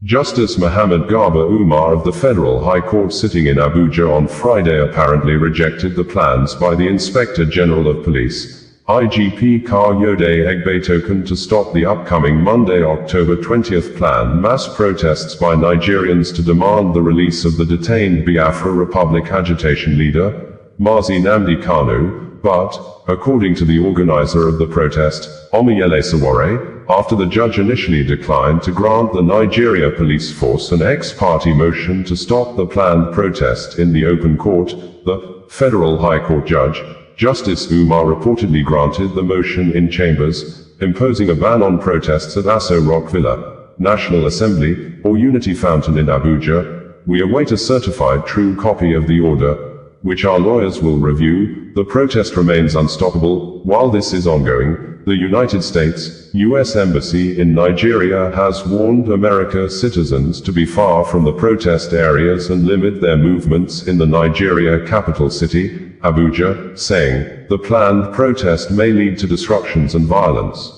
Justice Mohammed Garba Umar of the Federal High Court sitting in Abuja on Friday apparently rejected the plans by the Inspector General of Police, IGP Kayode Egbetokun, to stop the upcoming Monday, October 20th planned mass protests by Nigerians to demand the release of the detained Biafra Republic agitation leader, Mazi Nnamdi Kanu, but, according to the organizer of the protest, Omoyele Sowore, after the judge initially declined to grant the Nigeria police force an ex-parte motion to stop the planned protest in the open court, the Federal High Court judge, Justice Umar, reportedly granted the motion in chambers, imposing a ban on protests at Aso Rock Villa, National Assembly, or Unity Fountain in Abuja. We await a certified true copy of the order, which our lawyers will review. The protest remains unstoppable. While this is ongoing, the United States, U.S. Embassy in Nigeria has warned American citizens to be far from the protest areas and limit their movements in the Nigeria capital city, Abuja, saying, the planned protest may lead to disruptions and violence.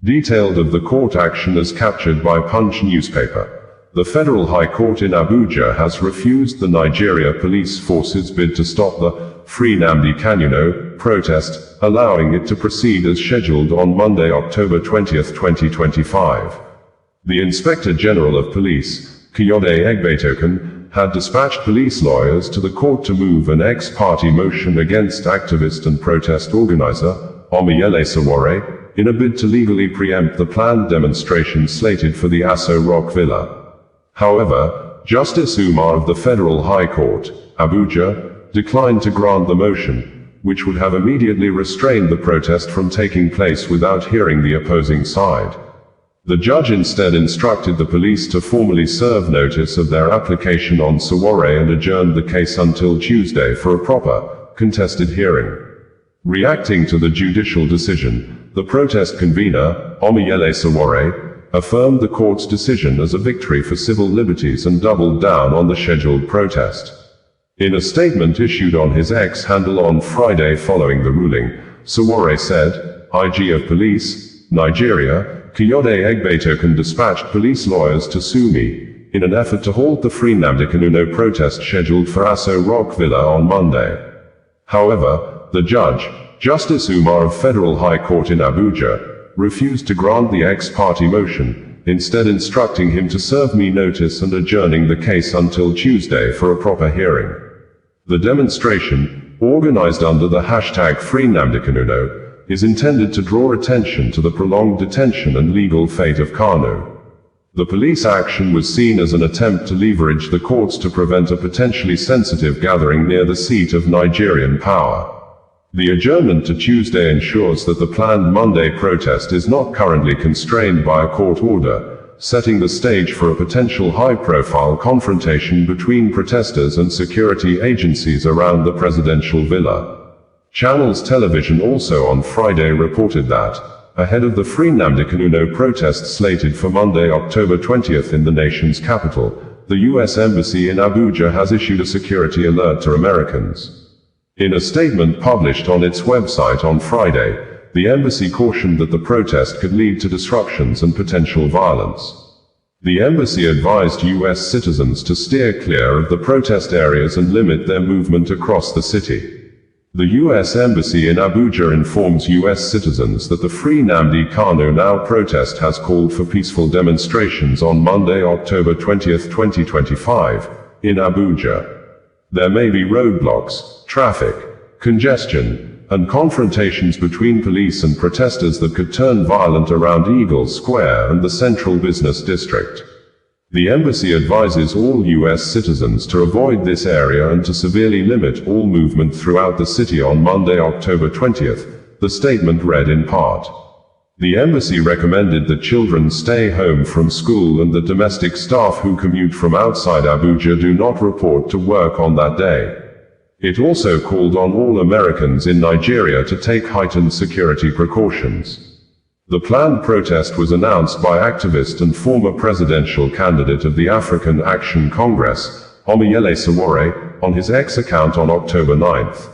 Detailed of the court action as captured by Punch newspaper. The Federal High Court in Abuja has refused the Nigeria police force's bid to stop the Free Nnamdi Kanu protest, allowing it to proceed as scheduled on Monday, October 20, 2025. The Inspector General of Police, Kayode Egbetokun, had dispatched police lawyers to the court to move an ex-parte motion against activist and protest organizer, Omoyele Sowore, in a bid to legally preempt the planned demonstration slated for the Aso Rock Villa. However, Justice Umar of the Federal High Court, Abuja, declined to grant the motion, which would have immediately restrained the protest from taking place without hearing the opposing side. The judge instead instructed the police to formally serve notice of their application on Sowore and adjourned the case until Tuesday for a proper, contested hearing. Reacting to the judicial decision, the protest convener, Omoyele Sowore, affirmed the court's decision as a victory for civil liberties and doubled down on the scheduled protest. In a statement issued on his X handle on Friday following the ruling, Sowore said, IG of Police, Nigeria, Kayode Egbetokun dispatched police lawyers to sue me, in an effort to halt the Free Nnamdi Kanu protest scheduled for Aso Rock Villa on Monday. However, the judge, Justice Umar of Federal High Court in Abuja, refused to grant the ex-parte motion, instead instructing him to serve me notice and adjourning the case until Tuesday for a proper hearing. The demonstration, organized under the hashtag Free Nnamdi Kanu, is intended to draw attention to the prolonged detention and legal fate of Kanu. The police action was seen as an attempt to leverage the courts to prevent a potentially sensitive gathering near the seat of Nigerian power. The adjournment to Tuesday ensures that the planned Monday protest is not currently constrained by a court order, setting the stage for a potential high-profile confrontation between protesters and security agencies around the presidential villa. Channels Television also on Friday reported that, ahead of the Free Nnamdi Kanu protest slated for Monday, October 20th in the nation's capital, the U.S. Embassy in Abuja has issued a security alert to Americans. In a statement published on its website on Friday, the embassy cautioned that the protest could lead to disruptions and potential violence. The embassy advised U.S. citizens to steer clear of the protest areas and limit their movement across the city. The U.S. Embassy in Abuja informs U.S. citizens that the Free Nnamdi Kanu Now protest has called for peaceful demonstrations on Monday, October 20, 2025, in Abuja. There may be roadblocks, traffic, congestion, and confrontations between police and protesters that could turn violent around Eagle Square and the central business district. The embassy advises all U.S. citizens to avoid this area and to severely limit all movement throughout the city on Monday, October 20th, the statement read in part. The embassy recommended that children stay home from school and that domestic staff who commute from outside Abuja do not report to work on that day. It also called on all Americans in Nigeria to take heightened security precautions. The planned protest was announced by activist and former presidential candidate of the African Action Congress, Omoyele Sowore, on his X account on October 9th.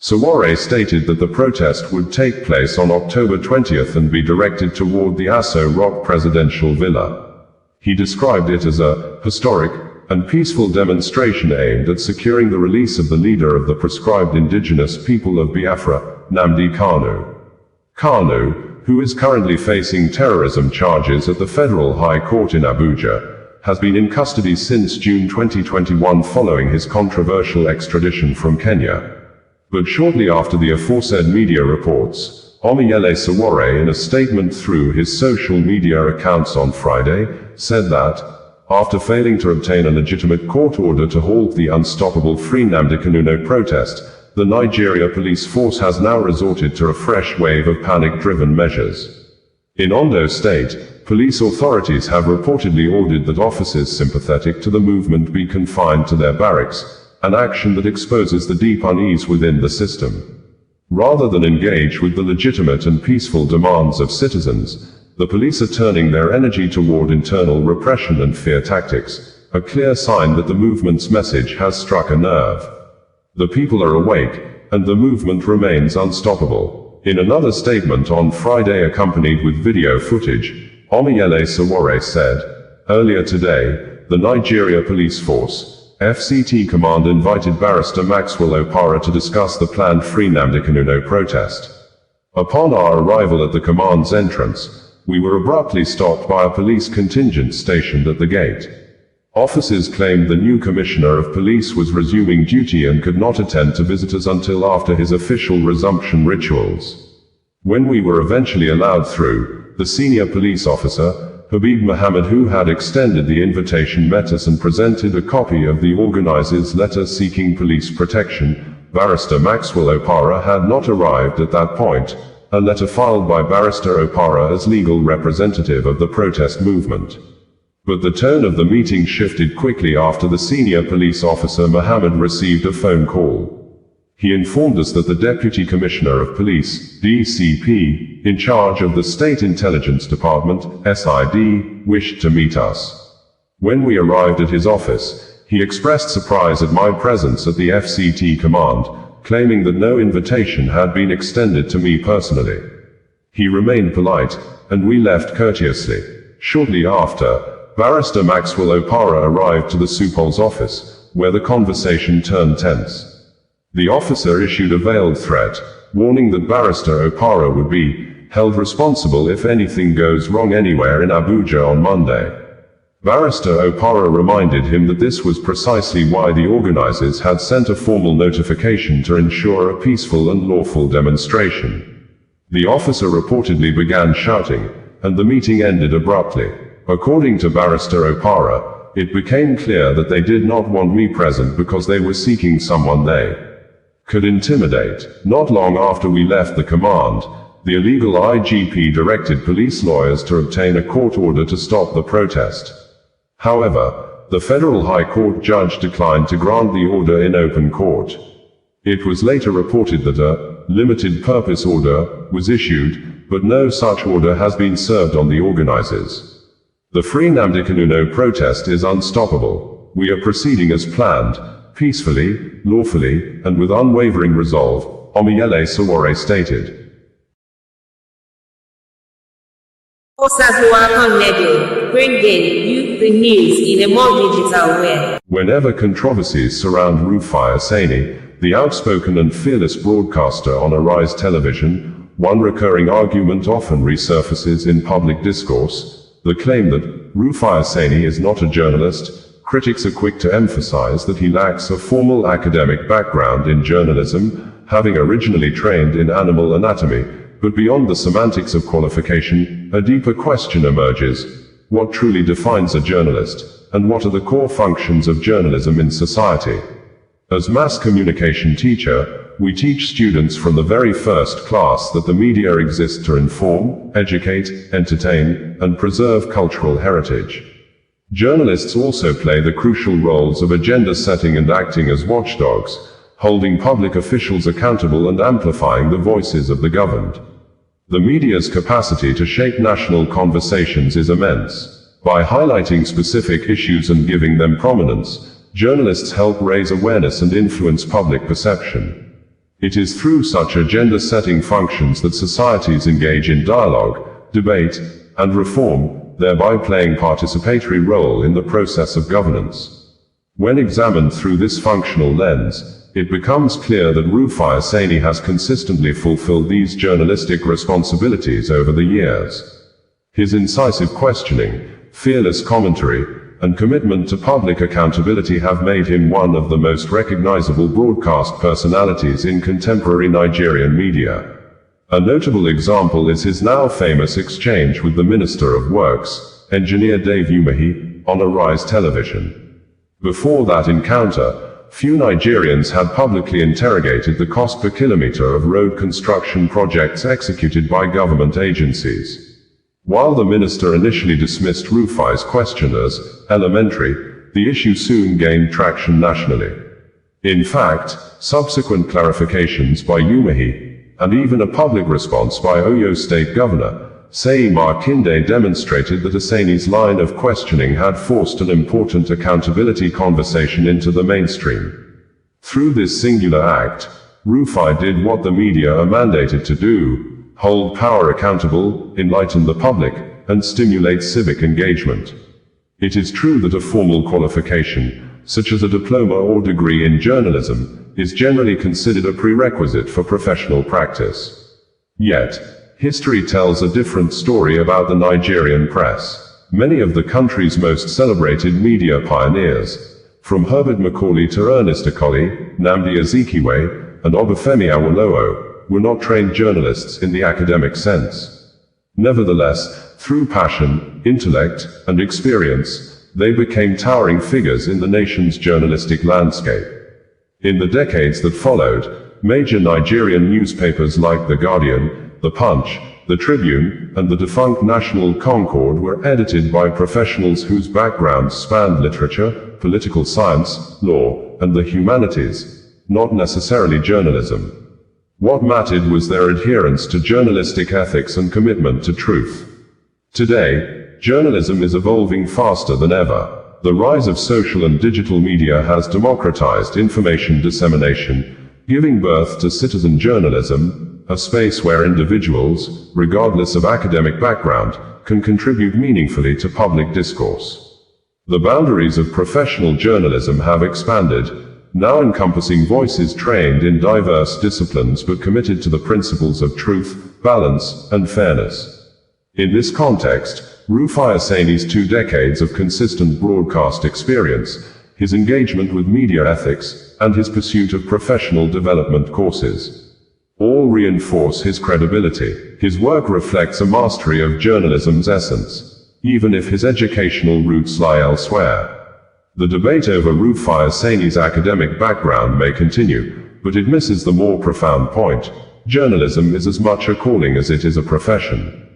Sowore stated that the protest would take place on October 20th and be directed toward the Aso Rock presidential villa. He described it as a historic and peaceful demonstration aimed at securing the release of the leader of the proscribed indigenous people of Biafra, Nnamdi Kanu. Kanu, who is currently facing terrorism charges at the Federal High Court in Abuja, has been in custody since June 2021 following his controversial extradition from Kenya. But shortly after the aforesaid media reports, Omoyele Sowore, in a statement through his social media accounts on Friday, said that, after failing to obtain a legitimate court order to halt the unstoppable Free Nnamdi Kanu protest, the Nigeria police force has now resorted to a fresh wave of panic-driven measures. In Ondo State, police authorities have reportedly ordered that officers sympathetic to the movement be confined to their barracks, an action that exposes the deep unease within the system. Rather than engage with the legitimate and peaceful demands of citizens, the police are turning their energy toward internal repression and fear tactics, a clear sign that the movement's message has struck a nerve. The people are awake, and the movement remains unstoppable. In another statement on Friday accompanied with video footage, Omoyele Sowore said, earlier today, the Nigeria Police Force, FCT Command invited Barrister Maxwell Opara to discuss the planned Free Nnamdi Kanu protest. Upon our arrival at the command's entrance, we were abruptly stopped by a police contingent stationed at the gate. Officers claimed the new commissioner of police was resuming duty and could not attend to visitors until after his official resumption rituals. When we were eventually allowed through, the senior police officer, Habib Mohammed, who had extended the invitation, met us and presented a copy of the organizer's letter seeking police protection. Barrister Maxwell Opara had not arrived at that point, a letter filed by Barrister Opara as legal representative of the protest movement. But the tone of the meeting shifted quickly after the senior police officer Mohammed received a phone call. He informed us that the Deputy Commissioner of Police, DCP, in charge of the State Intelligence Department, SID, wished to meet us. When we arrived at his office, he expressed surprise at my presence at the FCT command, claiming that no invitation had been extended to me personally. He remained polite, and we left courteously. Shortly after, Barrister Maxwell Opara arrived to the SUPOL's office, where the conversation turned tense. The officer issued a veiled threat, warning that Barrister Opara would be held responsible if anything goes wrong anywhere in Abuja on Monday. Barrister Opara reminded him that this was precisely why the organizers had sent a formal notification to ensure a peaceful and lawful demonstration. The officer reportedly began shouting, and the meeting ended abruptly. According to Barrister Opara, it became clear that they did not want me present because they were seeking someone they could intimidate. Not long after we left the command, the illegal IGP directed police lawyers to obtain a court order to stop the protest. However, the Federal High Court judge declined to grant the order in open court. It was later reported that a limited purpose order was issued, but no such order has been served on the organizers. The Free Nnamdi Kanu protest is unstoppable. We are proceeding as planned, peacefully, lawfully, and with unwavering resolve, Omoyele Sowore stated. Bringing you the news in a more digital way. Whenever controversies surround Rufai Aseni, the outspoken and fearless broadcaster on Arise Television, one recurring argument often resurfaces in public discourse, the claim that Rufai Aseni is not a journalist. Critics are quick to emphasize that he lacks a formal academic background in journalism, having originally trained in animal anatomy. But beyond the semantics of qualification, a deeper question emerges. What truly defines a journalist, and what are the core functions of journalism in society? As mass communication teacher, we teach students from the very first class that the media exists to inform, educate, entertain, and preserve cultural heritage. Journalists also play the crucial roles of agenda setting and acting as watchdogs, holding public officials accountable and amplifying the voices of the governed. The media's capacity to shape national conversations is immense. By highlighting specific issues and giving them prominence, journalists help raise awareness and influence public perception. It is through such agenda-setting functions that societies engage in dialogue, debate, and reform. thereby playing participatory role in the process of governance. When examined through this functional lens, it becomes clear that Rufai Sani has consistently fulfilled these journalistic responsibilities over the years. His incisive questioning, fearless commentary, and commitment to public accountability have made him one of the most recognizable broadcast personalities in contemporary Nigerian media. A notable example is his now famous exchange with the Minister of Works, Engineer Dave Umahi, on Arise Television. Before that encounter, few Nigerians had publicly interrogated the cost per kilometer of road construction projects executed by government agencies. While the minister initially dismissed Rufai's question as elementary, the issue soon gained traction nationally. In fact, subsequent clarifications by Umahi, and even a public response by Oyo State Governor, Seyi Makinde, demonstrated that Asani's line of questioning had forced an important accountability conversation into the mainstream. Through this singular act, Rufai did what the media are mandated to do: hold power accountable, enlighten the public, and stimulate civic engagement. It is true that a formal qualification, such as a diploma or degree in journalism, is generally considered a prerequisite for professional practice. Yet, history tells a different story about the Nigerian press. Many of the country's most celebrated media pioneers, from Herbert Macaulay to Ernest Akoli, Nnamdi Azikiwe, and Obafemi Awolowo, were not trained journalists in the academic sense. Nevertheless, through passion, intellect, and experience, they became towering figures in the nation's journalistic landscape. In the decades that followed, major Nigerian newspapers like The Guardian, The Punch, The Tribune, and the defunct National Concord were edited by professionals whose backgrounds spanned literature, political science, law, and the humanities, not necessarily journalism. What mattered was their adherence to journalistic ethics and commitment to truth. Today, journalism is evolving faster than ever. The rise of social and digital media has democratized information dissemination, giving birth to citizen journalism, a space where individuals, regardless of academic background, can contribute meaningfully to public discourse. The boundaries of professional journalism have expanded, now encompassing voices trained in diverse disciplines but committed to the principles of truth, balance, and fairness. In this context, Rufai Sani's 2 decades of consistent broadcast experience, his engagement with media ethics, and his pursuit of professional development courses, all reinforce his credibility. His work reflects a mastery of journalism's essence, even if his educational roots lie elsewhere. The debate over Rufai Sani's academic background may continue, but it misses the more profound point. Journalism is as much a calling as it is a profession.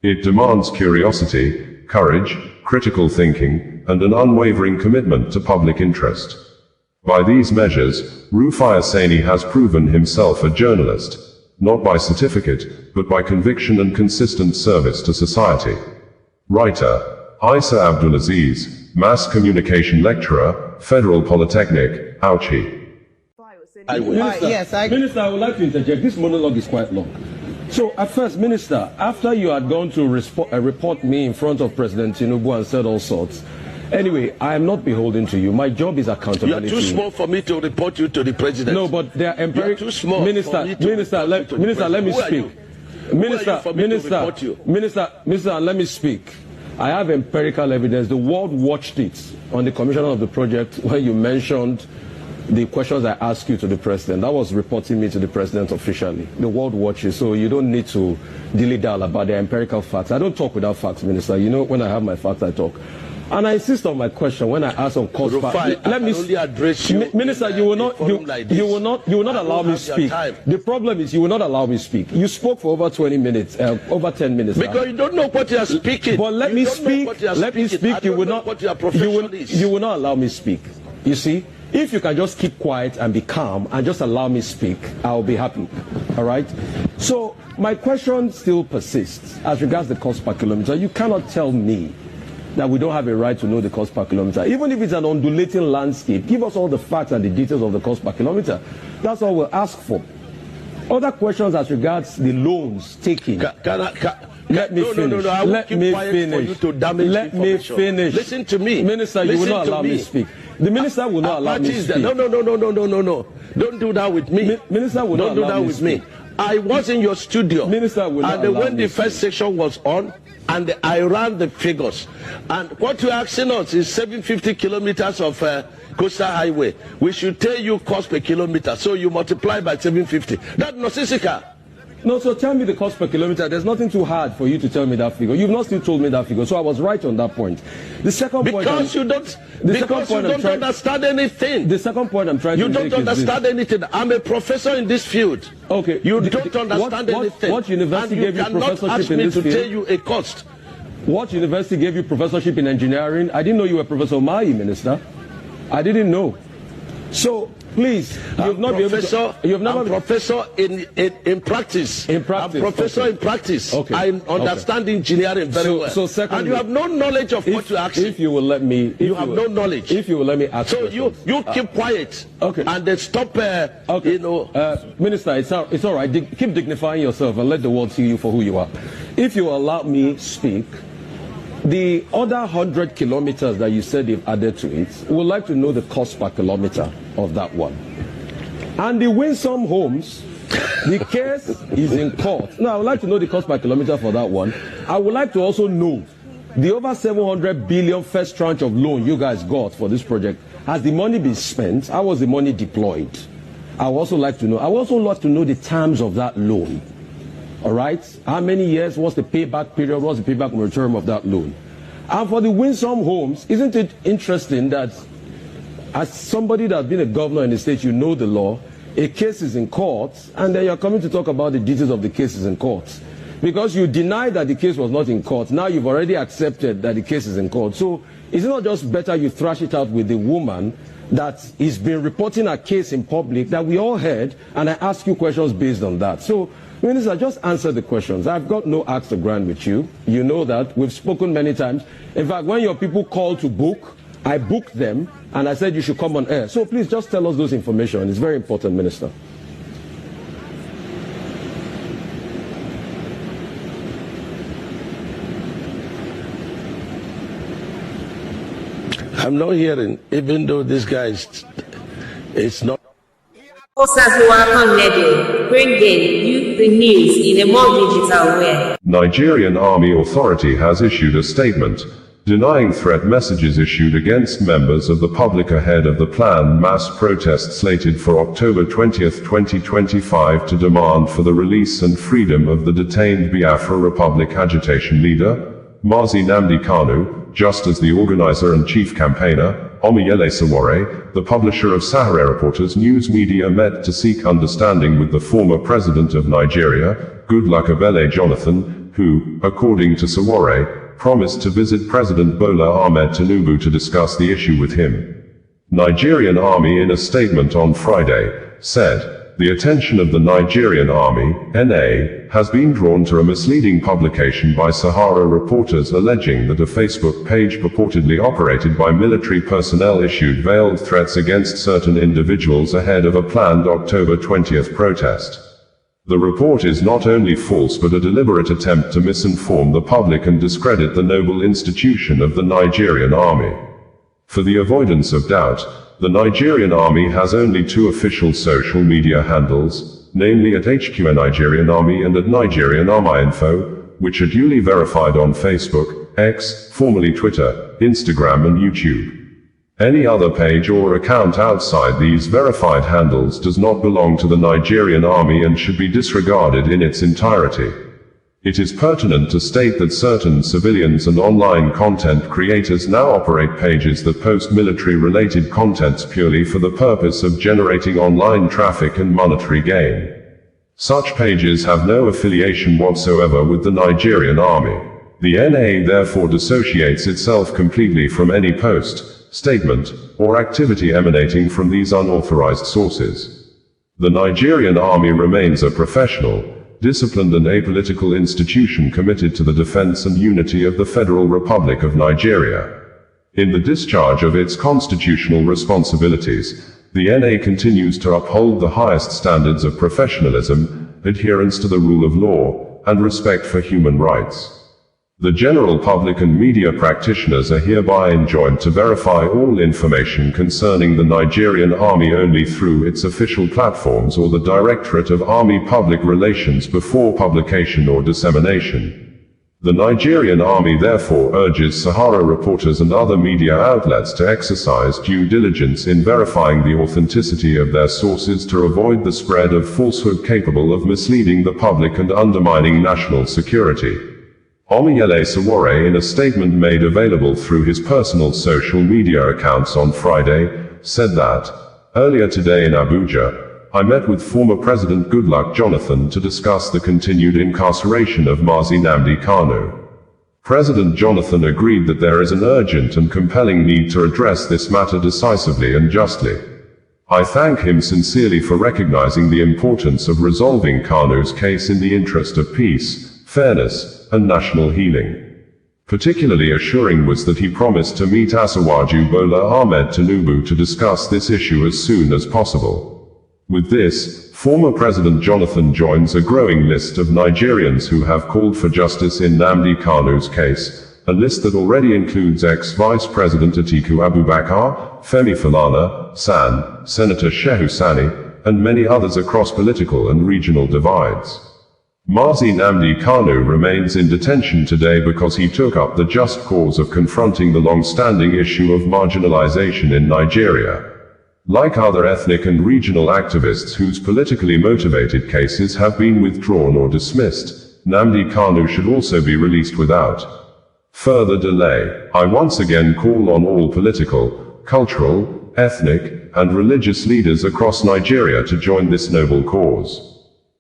It demands curiosity, courage, critical thinking, and an unwavering commitment to public interest. By these measures, Rufai Sani has proven himself a journalist, not by certificate, but by conviction and consistent service to society. Writer Isa Abdulaziz, Mass Communication Lecturer, Federal Polytechnic, Auchi. Minister, I would like to interject. This monologue is quite long. So, at first, Minister, after you had gone to report me in front of President Tinubu and said all sorts, anyway, I am not beholden to you. My job is accountability. You are too small for me to report you to the President. No, but they are empirical. Too small. Minister, let me speak. Minister, let me speak. I have empirical evidence. The world watched it on the commissioner of the project when you mentioned the questions I asked you to the president. That was reporting me to the president officially. The world watches, so you don't need to dilly-dally about the empirical facts. I don't talk without facts, Minister. You know, when I have my facts, I talk. And I insist on my question when I ask on cost. Let me only address you. Minister, you will not allow me speak. The problem is you will not allow me speak. You spoke for over 20 minutes, over 10 minutes. Because you don't know what you are speaking. But let me speak. Let me speak. You will not. You will not allow me speak. You see, if you can just keep quiet and be calm and just allow me speak, I'll be happy. All right. So my question still persists as regards the cost per kilometer. You cannot tell me that we don't have a right to know the cost per kilometer. Even if it's an undulating landscape, give us all the facts and the details of the cost per kilometer. That's all we'll ask for. Other questions as regards the loans taken. Let me finish. No. I will Let keep me quiet finish. for you to damage Let me information. finish. Listen to me. Minister, you will not allow me to speak. The minister will not allow me to speak. No. Don't do that with me. Minister will not Don't do allow that me with to me. speak. I was in your studio. Minister will not and allow when me the to first speak. section was on, and I ran the figures. And what you're asking us is 750 kilometers of coastal highway. We should tell you cost per kilometer. So you multiply by 750. That's nonsensical. No, so tell me the cost per kilometer. There's nothing too hard for you to tell me that figure. You've not still told me that figure, so I was right on that point. The second point, because you don't understand anything. The second point I'm trying to make is You don't understand anything. I'm a professor in this field. Okay. You don't understand anything. What university gave you professorship in this field? And you cannot ask me to tell you a cost. What university gave you professorship in engineering? I didn't know you were Professor Mai, Minister. I didn't know. So please, you've not been able to. You've never. I'm professor in practice. In practice. I'm professor okay. in practice. Okay. I understand engineering very well. So secondly, and you have no knowledge of what you're asking. If you will let me, you have no knowledge. If you will let me ask. So you keep quiet. Okay. And then stop. Okay. You know. Minister, it's all right. Keep dignifying yourself and let the world see you for who you are. If you allow me speak. The other 100 kilometers that you said you've added to it, we would like to know the cost per kilometer of that one. And the Winsome Homes, the case is in court. Now, I would like to know the cost per kilometer for that one. I would like to also know the over 700 billion first tranche of loan you guys got for this project. Has the money been spent? How was the money deployed? I would also like to know. I would also like to know the terms of that loan. All right, how many years? What's the payback period? What's the payback term of that loan? And for the Winsome Homes, isn't it interesting that as somebody that's been a governor in the state, you know the law, a case is in court, and then you're coming to talk about the details of the cases in court. Because you denied that the case was not in court, now you've already accepted that the case is in court. So is it not just better you thrash it out with the woman that has been reporting a case in public that we all heard, and I ask you questions based on that? So, Minister, just answer the questions. I've got no axe to grind with you. You know that. We've spoken many times. In fact, when your people call to book, I booked them, and I said you should come on air. So please just tell us those information. It's very important, Minister. I'm not hearing, even though this guy is not. Bringing you the news in a more digital way. Nigerian Army Authority has issued a statement denying threat messages issued against members of the public ahead of the planned mass protest slated for October 20, 2025 to demand for the release and freedom of the detained Biafra Republic agitation leader, Mazi Nnamdi Kanu, just as the organizer and chief campaigner, Omoyele Sowore, the publisher of Sahara Reporters news media, met to seek understanding with the former president of Nigeria, Goodluck Ebele Jonathan, who, according to Sowore, promised to visit President Bola Ahmed Tinubu to discuss the issue with him. Nigerian Army, in a statement on Friday, said, "The attention of the Nigerian Army, NA, has been drawn to a misleading publication by Sahara Reporters alleging that a Facebook page purportedly operated by military personnel issued veiled threats against certain individuals ahead of a planned October 20th protest. The report is not only false but a deliberate attempt to misinform the public and discredit the noble institution of the Nigerian Army. For the avoidance of doubt, the Nigerian Army has only two official social media handles, namely at HQ Nigerian Army and at Nigerian Army Info, which are duly verified on Facebook, X, formerly Twitter, Instagram and YouTube. Any other page or account outside these verified handles does not belong to the Nigerian Army and should be disregarded in its entirety. It is pertinent to state that certain civilians and online content creators now operate pages that post military-related contents purely for the purpose of generating online traffic and monetary gain. Such pages have no affiliation whatsoever with the Nigerian Army. The NA therefore dissociates itself completely from any post, statement, or activity emanating from these unauthorized sources. The Nigerian Army remains a professional, disciplined and apolitical institution committed to the defense and unity of the Federal Republic of Nigeria. In the discharge of its constitutional responsibilities, the NA continues to uphold the highest standards of professionalism, adherence to the rule of law, and respect for human rights. The general public and media practitioners are hereby enjoined to verify all information concerning the Nigerian Army only through its official platforms or the Directorate of Army Public Relations before publication or dissemination. The Nigerian Army therefore urges Sahara reporters and other media outlets to exercise due diligence in verifying the authenticity of their sources to avoid the spread of falsehood capable of misleading the public and undermining national security. Omoyele Sowore, in a statement made available through his personal social media accounts on Friday, said that, "Earlier today in Abuja, I met with former President Goodluck Jonathan to discuss the continued incarceration of Mazi Nnamdi Kanu. President Jonathan agreed that there is an urgent and compelling need to address this matter decisively and justly. I thank him sincerely for recognizing the importance of resolving Kanu's case in the interest of peace, fairness, and national healing. Particularly assuring was that he promised to meet Asiwaju Bola Ahmed Tinubu to discuss this issue as soon as possible." With this, former President Jonathan joins a growing list of Nigerians who have called for justice in Nnamdi Kanu's case, a list that already includes ex-Vice President Atiku Abubakar, Femi Falana, San, Senator Shehu Sani, and many others across political and regional divides. Mazi Nnamdi Kanu remains in detention today because he took up the just cause of confronting the long-standing issue of marginalization in Nigeria. Like other ethnic and regional activists whose politically motivated cases have been withdrawn or dismissed, Nnamdi Kanu should also be released without further delay. I once again call on all political, cultural, ethnic, and religious leaders across Nigeria to join this noble cause.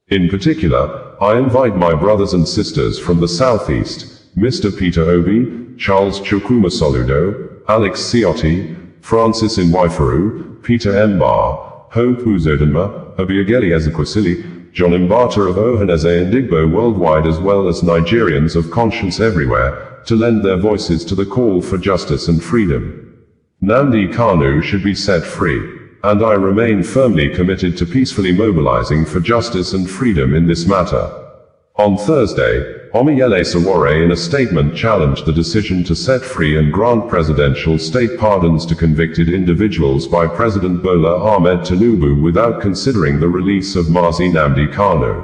In particular, I invite my brothers and sisters from the Southeast, Mr. Peter Obi, Charles Chukwuma Soludo, Alex Ciotti, Francis Nwaifaru, Peter Mbar, Hope Uzodinma, Obiageli Ezekwesili, John Mbata of Ohaneze and Igbo worldwide, as well as Nigerians of conscience everywhere, to lend their voices to the call for justice and freedom. Nnamdi Kanu should be set free, and I remain firmly committed to peacefully mobilizing for justice and freedom in this matter. On Thursday, Omoyele Sowore in a statement challenged the decision to set free and grant presidential state pardons to convicted individuals by President Bola Ahmed Tinubu without considering the release of Mazi Nnamdi Kanu.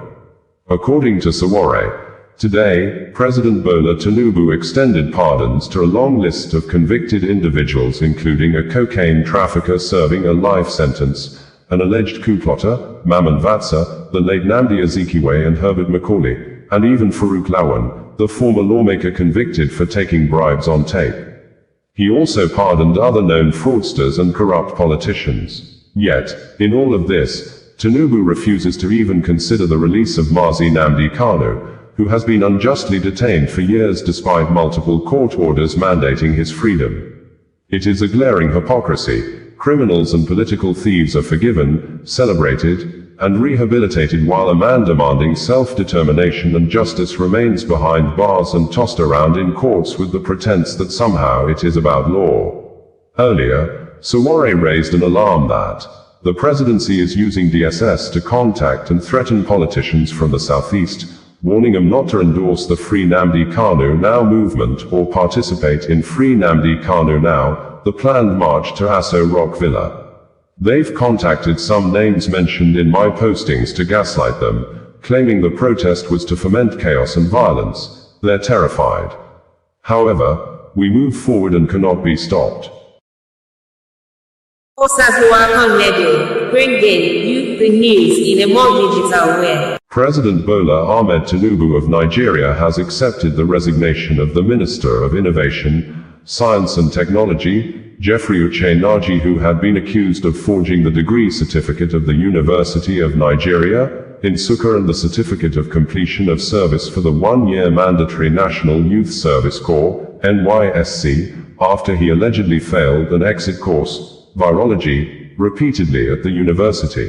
According to Sowore, today, President Bola Tinubu extended pardons to a long list of convicted individuals, including a cocaine trafficker serving a life sentence, an alleged coup plotter, Maman Vatsa, the late Nnamdi Azikiwe and Herbert Macaulay, and even Farouk Lawan, the former lawmaker convicted for taking bribes on tape. He also pardoned other known fraudsters and corrupt politicians. Yet, in all of this, Tinubu refuses to even consider the release of Mazi Nnamdi Kanu, who has been unjustly detained for years despite multiple court orders mandating his freedom. It is a glaring hypocrisy. Criminals and political thieves are forgiven, celebrated, and rehabilitated, while a man demanding self-determination and justice remains behind bars and tossed around in courts with the pretense that somehow it is about law. Earlier, Sowore raised an alarm that the presidency is using DSS to contact and threaten politicians from the Southeast, warning them not to endorse the Free Nnamdi Kanu Now movement or participate in Free Nnamdi Kanu Now, the planned march to Aso Rock Villa. They've contacted some names mentioned in my postings to gaslight them, claiming the protest was to foment chaos and violence. They're terrified. However, we move forward and cannot be stopped. Bringing you the news in a more digital way. President Bola Ahmed Tinubu of Nigeria has accepted the resignation of the Minister of Innovation, Science and Technology, Jeffrey Uche-Naji, who had been accused of forging the degree certificate of the University of Nigeria, Nsukka, and the certificate of completion of service for the one-year mandatory National Youth Service Corps, NYSC, after he allegedly failed an exit course, virology, repeatedly at the university.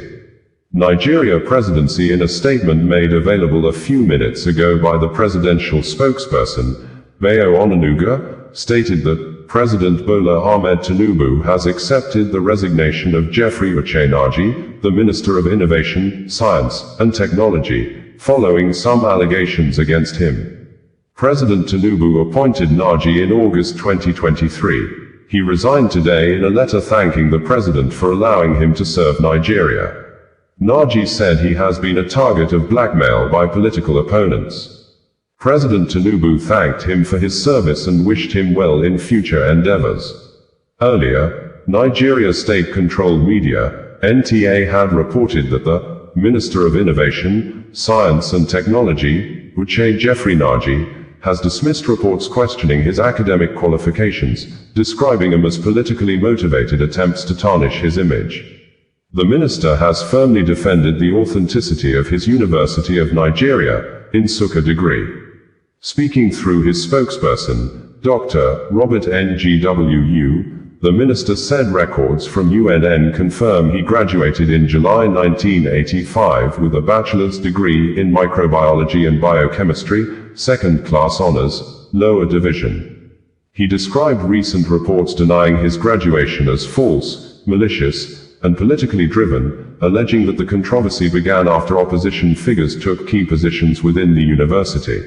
Nigeria presidency, in a statement made available a few minutes ago by the presidential spokesperson, Bayo Onanuga, stated that President Bola Ahmed Tinubu has accepted the resignation of Jeffrey Uche-Naji, the Minister of Innovation, Science and Technology, following some allegations against him. President Tinubu appointed Naji in August 2023. He resigned today in a letter thanking the president for allowing him to serve Nigeria. Naji said he has been a target of blackmail by political opponents. President Tinubu thanked him for his service and wished him well in future endeavors. Earlier, Nigeria's state-controlled media, NTA, had reported that the Minister of Innovation, Science and Technology, Uche Jeffrey Naji, has dismissed reports questioning his academic qualifications, describing them as politically motivated attempts to tarnish his image. The minister has firmly defended the authenticity of his University of Nigeria, Nsukka degree. Speaking through his spokesperson, Dr. Robert Ngwu, the minister said records from UNN confirm he graduated in July 1985 with a bachelor's degree in microbiology and biochemistry, second-class honors, lower division. He described recent reports denying his graduation as false, malicious, and politically driven, alleging that the controversy began after opposition figures took key positions within the university.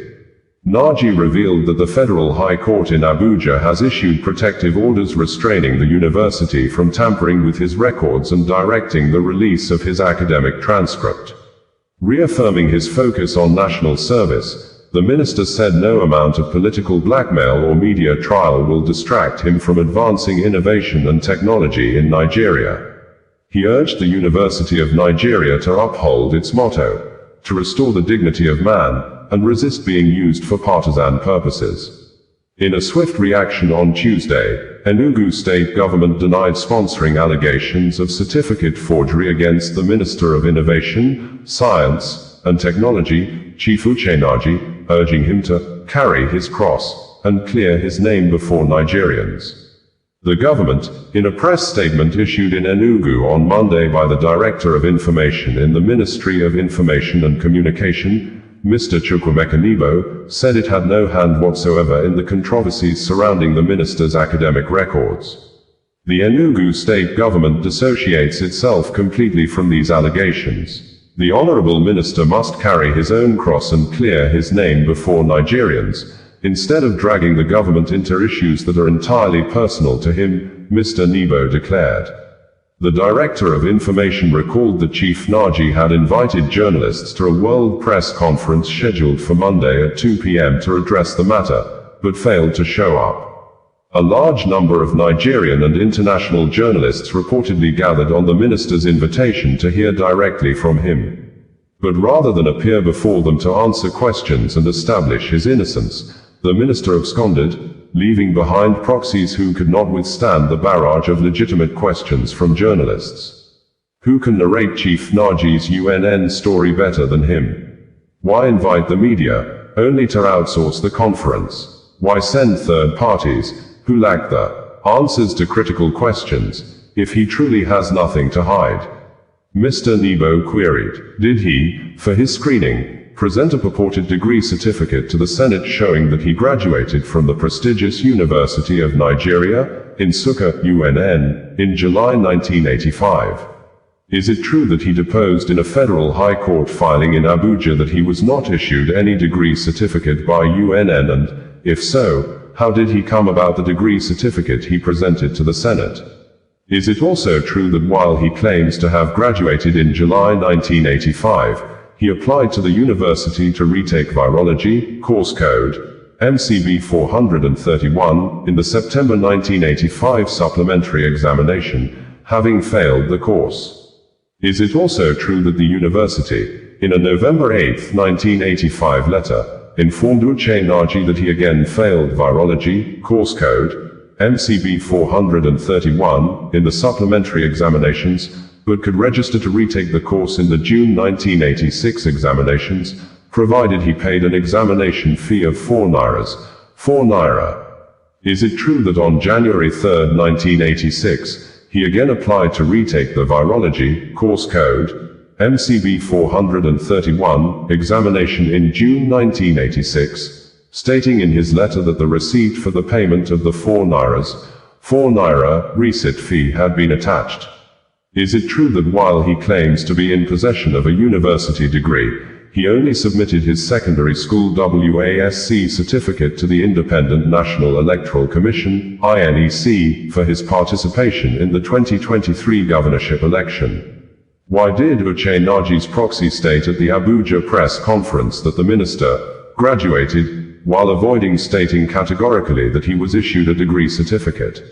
Naji revealed that the Federal High Court in Abuja has issued protective orders restraining the university from tampering with his records and directing the release of his academic transcript. Reaffirming his focus on national service, the minister said no amount of political blackmail or media trial will distract him from advancing innovation and technology in Nigeria. He urged the University of Nigeria to uphold its motto, to restore the dignity of man, and resist being used for partisan purposes. In a swift reaction on Tuesday, Enugu state government denied sponsoring allegations of certificate forgery against the Minister of Innovation, Science, and Technology, Chief Uche Naji, urging him to carry his cross and clear his name before Nigerians. The government, in a press statement issued in Enugu on Monday by the Director of Information in the Ministry of Information and Communication, Mr. Chukwuemeka Nibo, said it had no hand whatsoever in the controversies surrounding the minister's academic records. The Enugu state government dissociates itself completely from these allegations. The honorable minister must carry his own cross and clear his name before Nigerians, instead of dragging the government into issues that are entirely personal to him, Mr. Nibo declared. The Director of Information recalled that Chief Naji had invited journalists to a world press conference scheduled for Monday at 2 p.m. to address the matter, but failed to show up. A large number of Nigerian and international journalists reportedly gathered on the minister's invitation to hear directly from him. But rather than appear before them to answer questions and establish his innocence, the minister absconded, leaving behind proxies who could not withstand the barrage of legitimate questions from journalists. Who can narrate Chief Naji's UNN story better than him? Why invite the media, only to outsource the conference? Why send third parties, who lack the answers to critical questions, if he truly has nothing to hide? Mr. Nibo queried. Did he, for his screening, present a purported degree certificate to the Senate showing that he graduated from the prestigious University of Nigeria, Nsukka, UNN, in July 1985? Is it true that he deposed in a federal high court filing in Abuja that he was not issued any degree certificate by UNN, and, if so, how did he come about the degree certificate he presented to the Senate? Is it also true that while he claims to have graduated in July 1985, he applied to the university to retake virology, course code, MCB 431, in the September 1985 supplementary examination, having failed the course? Is it also true that the university, in a November 8, 1985 letter, informed Uche Naji that he again failed virology, course code, MCB 431, in the supplementary examinations, but could register to retake the course in the June 1986 examinations, provided he paid an examination fee of 4 naira. Is it true that on January 3, 1986, he again applied to retake the virology, course code, MCB 431, examination in June 1986, stating in his letter that the receipt for the payment of the 4 naira receipt fee had been attached? Is it true that while he claims to be in possession of a university degree, he only submitted his secondary school WASC certificate to the Independent National Electoral Commission, INEC, for his participation in the 2023 governorship election. Why did Uche Naji's proxy state at the Abuja press conference that the minister graduated, while avoiding stating categorically that he was issued a degree certificate?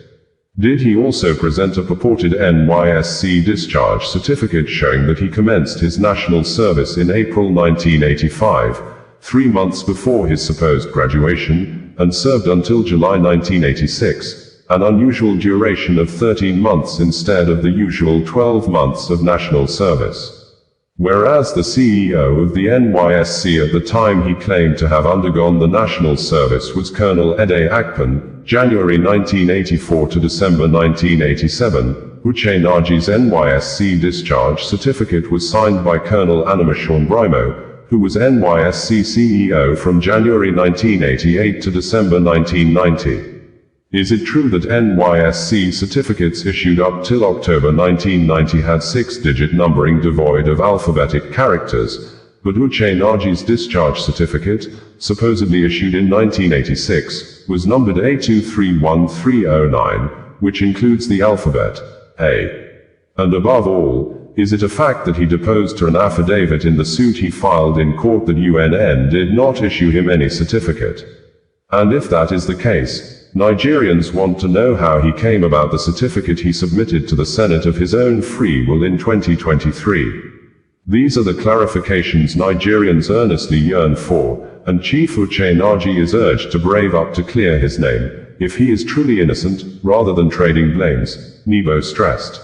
Did he also present a purported NYSC discharge certificate showing that he commenced his national service in April 1985, 3 months before his supposed graduation, and served until July 1986, an unusual duration of 13 months instead of the usual 12 months of national service? Whereas the CEO of the NYSC at the time he claimed to have undergone the national service was Colonel Ede Akpan, January 1984 to December 1987, Uche Naji's NYSC discharge certificate was signed by Colonel Animashon Brimo, who was NYSC CEO from January 1988 to December 1990. Is it true that NYSC certificates issued up till October 1990 had 6-digit numbering devoid of alphabetic characters, but Uche Naji's discharge certificate, supposedly issued in 1986, was numbered A231309, which includes the alphabet A? And above all, is it a fact that he deposed to an affidavit in the suit he filed in court that UNN did not issue him any certificate? And if that is the case, Nigerians want to know how he came about the certificate he submitted to the Senate of his own free will in 2023. These are the clarifications Nigerians earnestly yearn for, and Chief Uche Naji is urged to brave up to clear his name, if he is truly innocent, rather than trading blames, Nebo stressed.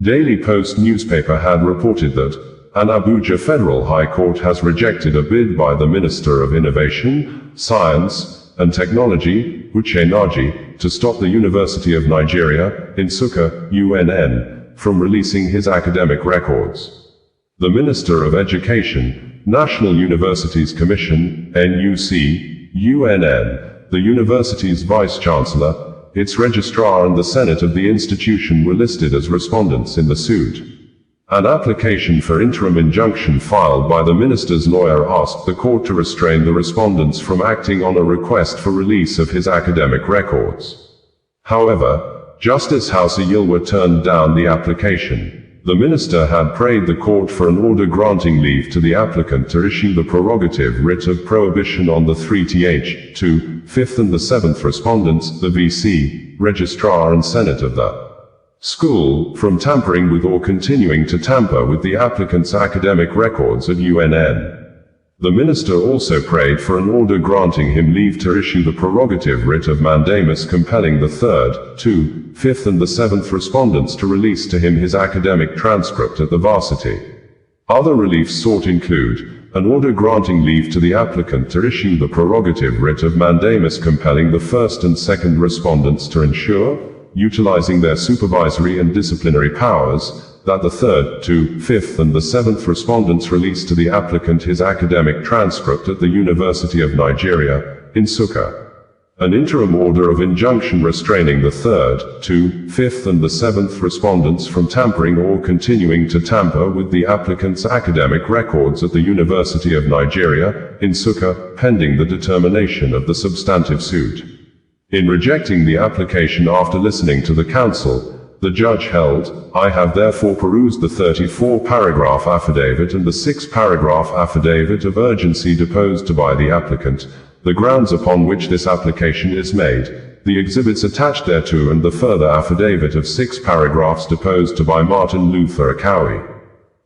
Daily Post newspaper had reported that an Abuja Federal High Court has rejected a bid by the Minister of Innovation, Science, and Technology, Uche Naji, to stop the University of Nigeria, Nsukka, UNN, from releasing his academic records. The Minister of Education, National Universities Commission, NUC, UNN, the university's Vice-Chancellor, its Registrar and the Senate of the institution were listed as respondents in the suit. An application for interim injunction filed by the minister's lawyer asked the court to restrain the respondents from acting on a request for release of his academic records. However, Justice Hausa Yilwa turned down the application. The minister had prayed the court for an order granting leave to the applicant to issue the prerogative writ of prohibition on the 3th, 2, 5th and the 7th respondents, the VC, Registrar and Senate of the school, from tampering with or continuing to tamper with the applicant's academic records at UNN. The minister also prayed for an order granting him leave to issue the prerogative writ of mandamus compelling the 3rd, 2, 5th and the 7th respondents to release to him his academic transcript at the varsity. Other reliefs sought include an order granting leave to the applicant to issue the prerogative writ of mandamus compelling the 1st and 2nd respondents to ensure, utilizing their supervisory and disciplinary powers, that the 3rd, 2, 5th and the 7th respondents release to the applicant his academic transcript at the University of Nigeria, Nsukka. An interim order of injunction restraining the 3rd, 2, 5th and the 7th respondents from tampering or continuing to tamper with the applicant's academic records at the University of Nigeria, Nsukka, pending the determination of the substantive suit. In rejecting the application after listening to the counsel, the judge held, I have therefore perused the 34-paragraph affidavit and the 6-paragraph affidavit of urgency deposed to by the applicant, the grounds upon which this application is made, the exhibits attached thereto and the further affidavit of 6 paragraphs deposed to by Martin Luther Akawi.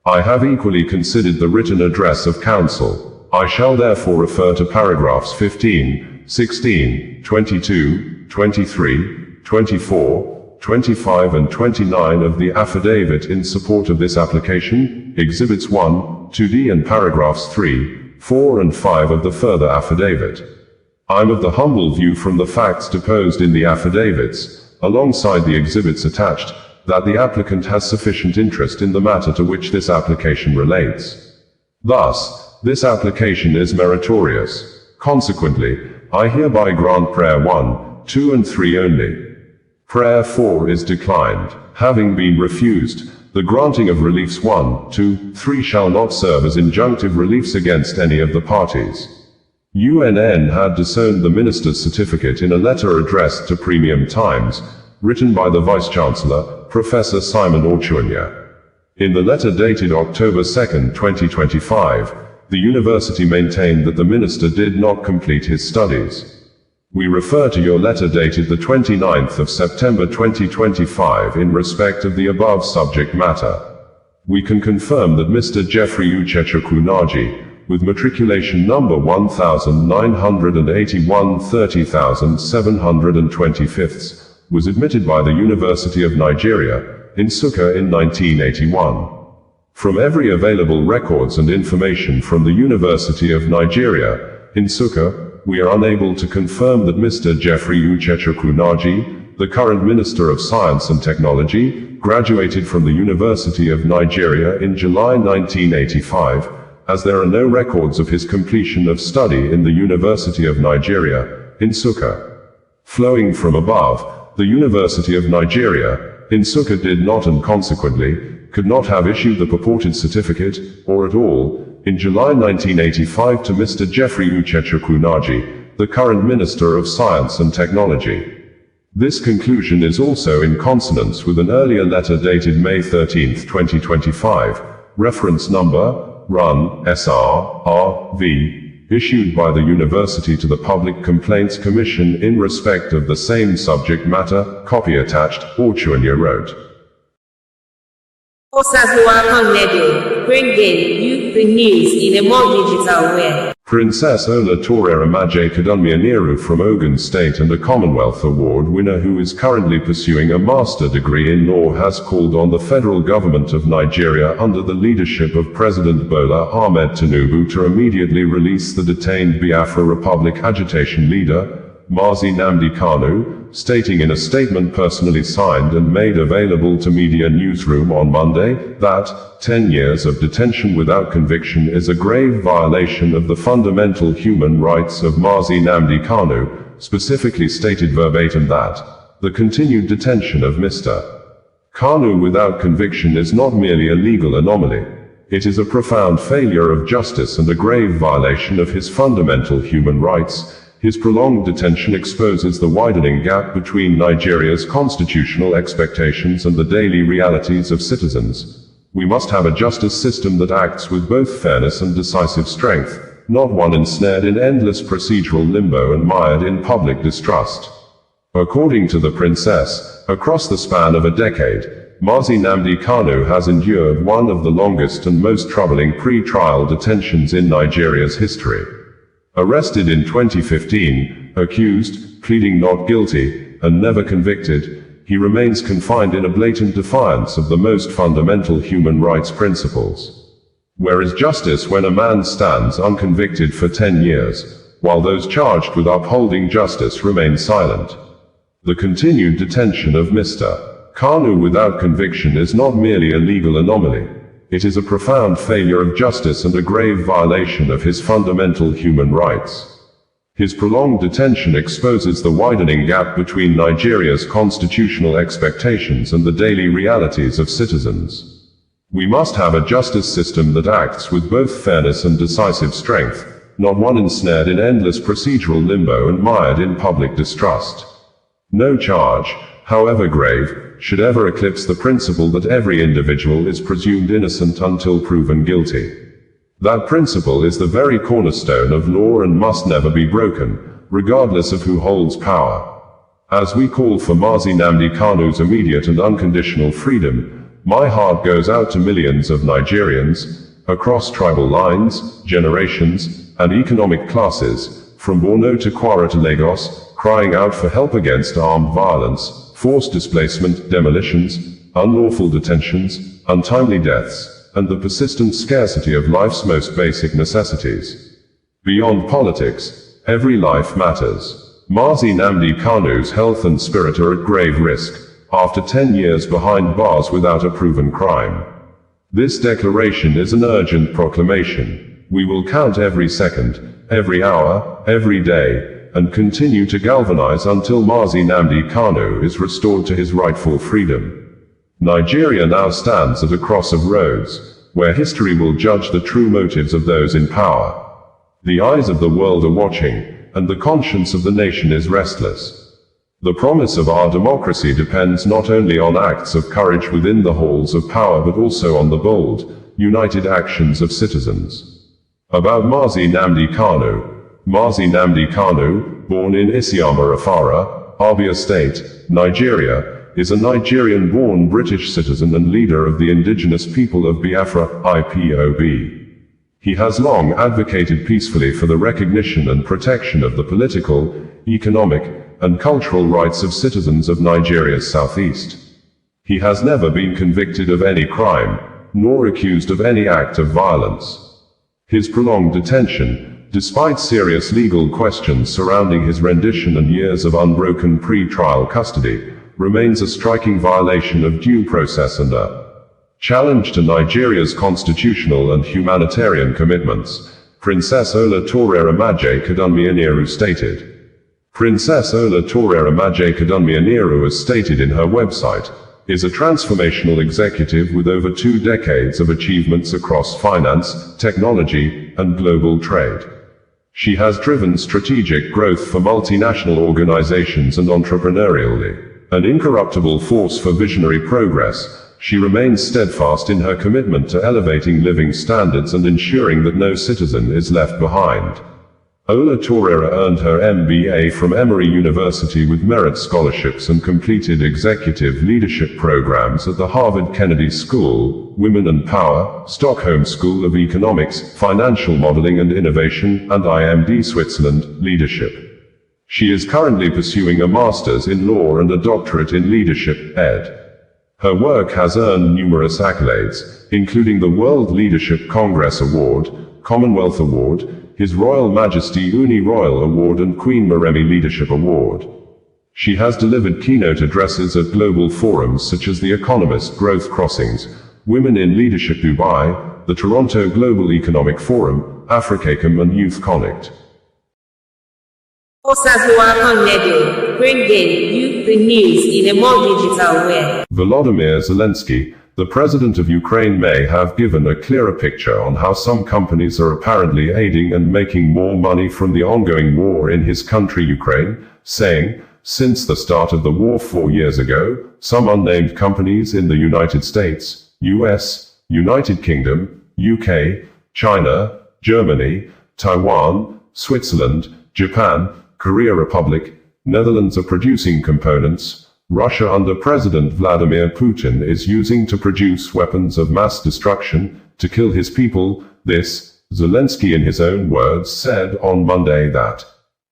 I have equally considered the written address of counsel. I shall therefore refer to paragraphs 15, 16, 22, 23, 24, 25 and 29 of the affidavit in support of this application, Exhibits 1, 2d and paragraphs 3, 4 and 5 of the further affidavit. I'm of the humble view from the facts deposed in the affidavits, alongside the exhibits attached, that the applicant has sufficient interest in the matter to which this application relates. Thus, this application is meritorious. Consequently, I hereby grant Prayer 1, 2 and 3 only. Prayer 4 is declined. Having been refused, the granting of reliefs 1, 2, 3 shall not serve as injunctive reliefs against any of the parties. UNN had disowned the minister's certificate in a letter addressed to Premium Times, written by the Vice-Chancellor, Professor Simon Orchunya. In the letter dated October 2, 2025, the university maintained that the minister did not complete his studies. We refer to your letter dated the 29th of September 2025 in respect of the above subject matter. We can confirm that Mr. Jeffrey Uchechukwu, with matriculation number 1981 30,725, was admitted by the University of Nigeria, Nsukka in 1981. From every available records and information from the University of Nigeria, Nsukka, we are unable to confirm that Mr. Jeffrey Uchechukwu, the current Minister of Science and Technology, graduated from the University of Nigeria in July 1985, as there are no records of his completion of study in the University of Nigeria, Nsukka. Flowing from above, the University of Nigeria, Nsukka did not and consequently, could not have issued the purported certificate, or at all, in July 1985 to Mr. Jeffrey Uchechukwu, the current Minister of Science and Technology. This conclusion is also in consonance with an earlier letter dated May 13, 2025, reference number, Run, SR-RV, issued by the university to the Public Complaints Commission in respect of the same subject matter, copy attached, Orchunya wrote. Bringing you the news in a more digital way. Princess Ola Torera Maje Kadunmianiru from Ogun State and a Commonwealth Award winner who is currently pursuing a master degree in law has called on the federal government of Nigeria under the leadership of President Bola Ahmed Tinubu to immediately release the detained Biafra Republic agitation leader, Mazi Nnamdi Kanu, stating in a statement personally signed and made available to Media Newsroom on Monday, that 10 years of detention without conviction is a grave violation of the fundamental human rights of Mazi Nnamdi Kanu, specifically stated verbatim that the continued detention of Mr. Kanu without conviction is not merely a legal anomaly. It is a profound failure of justice and a grave violation of his fundamental human rights. His prolonged detention exposes the widening gap between Nigeria's constitutional expectations and the daily realities of citizens. We must have a justice system that acts with both fairness and decisive strength, not one ensnared in endless procedural limbo and mired in public distrust. According to the princess, across the span of a decade, Mazi Nnamdi Kanu has endured one of the longest and most troubling pre-trial detentions in Nigeria's history. Arrested in 2015, accused, pleading not guilty, and never convicted, he remains confined in a blatant defiance of the most fundamental human rights principles. Where is justice when a man stands unconvicted for 10 years, while those charged with upholding justice remain silent? The continued detention of Mr. Kanu without conviction is not merely a legal anomaly. It is a profound failure of justice and a grave violation of his fundamental human rights. His prolonged detention exposes the widening gap between Nigeria's constitutional expectations and the daily realities of citizens. We must have a justice system that acts with both fairness and decisive strength, not one ensnared in endless procedural limbo and mired in public distrust. No charge, however grave, should ever eclipse the principle that every individual is presumed innocent until proven guilty. That principle is the very cornerstone of law and must never be broken, regardless of who holds power. As we call for Mazi Nnamdi Kanu's immediate and unconditional freedom, my heart goes out to millions of Nigerians, across tribal lines, generations, and economic classes, from Borno to Kwara to Lagos, crying out for help against armed violence, forced displacement, demolitions, unlawful detentions, untimely deaths, and the persistent scarcity of life's most basic necessities. Beyond politics, every life matters. Mazi Nnamdi Kanu's health and spirit are at grave risk, after 10 years behind bars without a proven crime. This declaration is an urgent proclamation. We will count every second, every hour, every day, and continue to galvanize until Mazi Nnamdi Kanu is restored to his rightful freedom. Nigeria now stands at a cross of roads, where history will judge the true motives of those in power. The eyes of the world are watching, and the conscience of the nation is restless. The promise of our democracy depends not only on acts of courage within the halls of power but also on the bold, united actions of citizens. About Mazi Nnamdi Kanu. Mazi Nnamdi Kanu, born in Isiama Afara, Abia State, Nigeria, is a Nigerian-born British citizen and leader of the indigenous people of Biafra, IPOB. He has long advocated peacefully for the recognition and protection of the political, economic, and cultural rights of citizens of Nigeria's southeast. He has never been convicted of any crime, nor accused of any act of violence. His prolonged detention, despite serious legal questions surrounding his rendition and years of unbroken pre-trial custody, remains a striking violation of due process and a challenge to Nigeria's constitutional and humanitarian commitments, Princess Ola Torera-Maje Kadunmi-Aniru stated. Princess Ola Torera-Maje Kadunmi-Aniru, as stated in her website, is a transformational executive with over 2 decades of achievements across finance, technology, and global trade. She has driven strategic growth for multinational organizations and entrepreneurially. An incorruptible force for visionary progress, she remains steadfast in her commitment to elevating living standards and ensuring that no citizen is left behind. Ola Torera earned her MBA from Emory University with merit scholarships and completed executive leadership programs at the Harvard Kennedy School, Women and Power, Stockholm School of Economics, Financial Modeling and Innovation, and IMD Switzerland, Leadership. She is currently pursuing a master's in law and a doctorate in leadership, ed. Her work has earned numerous accolades, including the World Leadership Congress Award, Commonwealth Award, His Royal Majesty Uni Royal Award and Queen Moremi Leadership Award. She has delivered keynote addresses at global forums such as The Economist Growth Crossings, Women in Leadership Dubai, the Toronto Global Economic Forum, Africacom and Youth Connect. Bringing you the news in a more digital way. Volodymyr Zelensky, the president of Ukraine, may have given a clearer picture on how some companies are apparently aiding and making more money from the ongoing war in his country Ukraine, saying, since the start of the war 4 years ago, some unnamed companies in the United States, US, United Kingdom, UK, China, Germany, Taiwan, Switzerland, Japan, Korea Republic, Netherlands are producing components Russia under President Vladimir Putin is using to produce weapons of mass destruction to kill his people. This, Zelensky in his own words said on Monday that,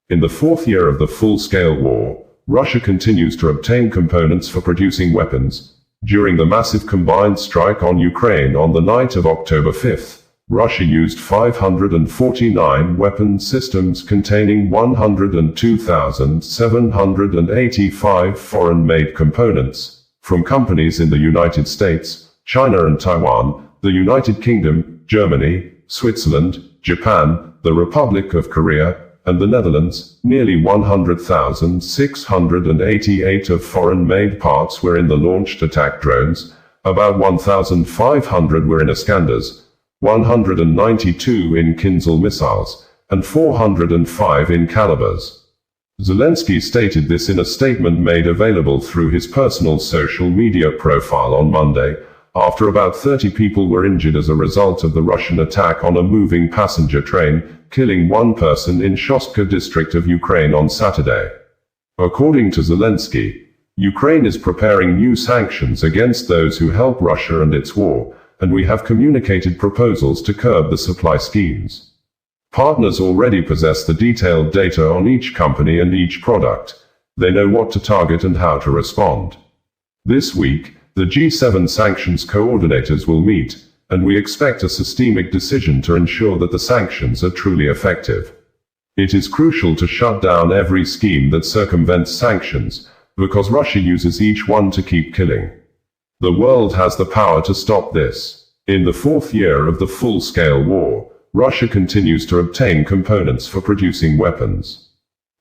in the 4th year of the full-scale war, Russia continues to obtain components for producing weapons. During the massive combined strike on Ukraine on the night of October 5th, Russia used 549 weapon systems containing 102,785 foreign-made components from companies in the United States, China and Taiwan, the United Kingdom, Germany, Switzerland, Japan, the Republic of Korea, and the Netherlands. Nearly 100,688 of foreign-made parts were in the launched attack drones, about 1,500 were in Iskandars, 192 in Kinzhal missiles, and 405 in Calibers. Zelensky stated this in a statement made available through his personal social media profile on Monday, after about 30 people were injured as a result of the Russian attack on a moving passenger train, killing 1 person in Shostka district of Ukraine on Saturday. According to Zelensky, Ukraine is preparing new sanctions against those who help Russia and its war, and we have communicated proposals to curb the supply schemes. Partners already possess the detailed data on each company and each product. They know what to target and how to respond. This week, the G7 sanctions coordinators will meet, and we expect a systemic decision to ensure that the sanctions are truly effective. It is crucial to shut down every scheme that circumvents sanctions, because Russia uses each one to keep killing. The world has the power to stop this. In the 4th year of the full-scale war, Russia continues to obtain components for producing weapons.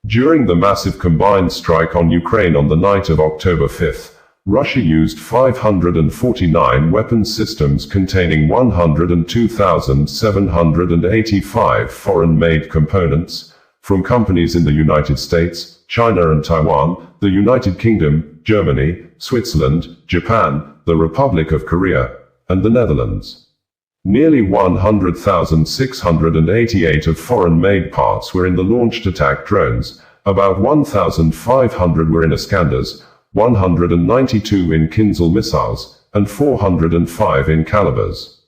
During the massive combined strike on Ukraine on the night of October 5th, Russia used 549 weapon systems containing 102,785 foreign-made components from companies in the United States, China and Taiwan, the United Kingdom, Germany, Switzerland, Japan, the Republic of Korea, and the Netherlands. Nearly 100,688 of foreign-made parts were in the launched attack drones, about 1,500 were in Iskanders, 192 in Kinzhal missiles, and 405 in Calibers.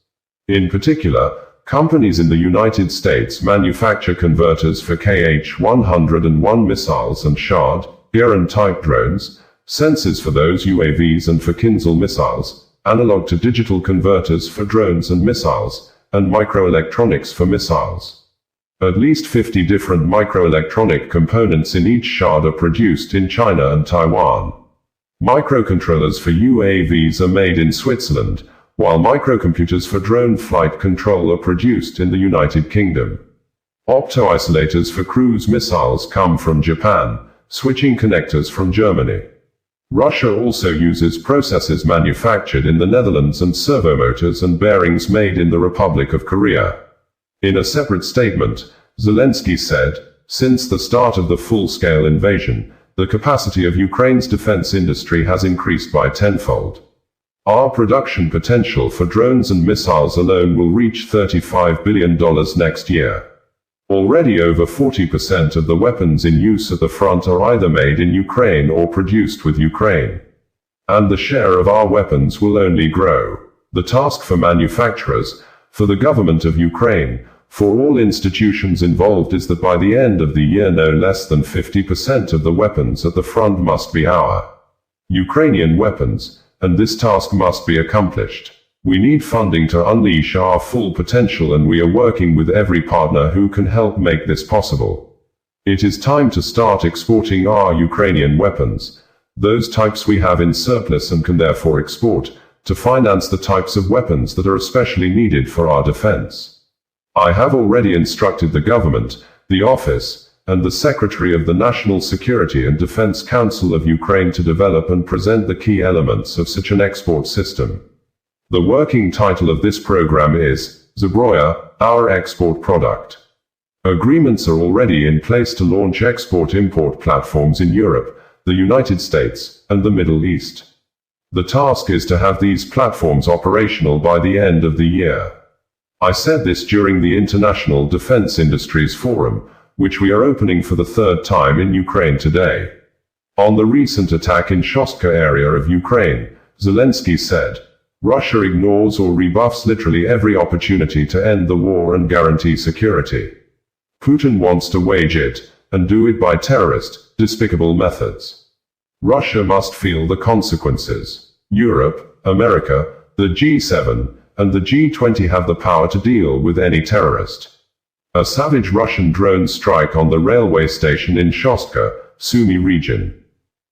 In particular, companies in the United States manufacture converters for Kh-101 missiles and Shahd, Iran-type drones, sensors for those UAVs and for Kinzhal missiles, analog to digital converters for drones and missiles, and microelectronics for missiles. At least 50 different microelectronic components in each Shahd are produced in China and Taiwan. Microcontrollers for UAVs are made in Switzerland, while microcomputers for drone flight control are produced in the United Kingdom. Opto-isolators for cruise missiles come from Japan, switching connectors from Germany. Russia also uses processors manufactured in the Netherlands and servomotors and bearings made in the Republic of Korea. In a separate statement, Zelensky said, "Since the start of the full-scale invasion, the capacity of Ukraine's defense industry has increased by tenfold. Our production potential for drones and missiles alone will reach $35 billion next year. Already over 40% of the weapons in use at the front are either made in Ukraine or produced with Ukraine. And the share of our weapons will only grow. The task for manufacturers, for the government of Ukraine, for all institutions involved is that by the end of the year no less than 50% of the weapons at the front must be our Ukrainian weapons, and this task must be accomplished. We need funding to unleash our full potential, and we are working with every partner who can help make this possible. It is time to start exporting our Ukrainian weapons, those types we have in surplus and can therefore export, to finance the types of weapons that are especially needed for our defense. I have already instructed the government, the office, and the Secretary of the National Security and Defense Council of Ukraine to develop and present the key elements of such an export system. The working title of this program is Zbroya, Our Export Product. Agreements are already in place to launch export-import platforms in Europe, the United States, and the Middle East. The task is to have these platforms operational by the end of the year. I said this during the International Defense Industries Forum, which we are opening for the third time in Ukraine today. On the recent attack in Shostka area of Ukraine, Zelensky said, "Russia ignores or rebuffs literally every opportunity to end the war and guarantee security. Putin wants to wage it, and do it by terrorist, despicable methods. Russia must feel the consequences. Europe, America, the G7, and the G20 have the power to deal with any terrorist." A savage Russian drone strike on the railway station in Shostka, Sumy region.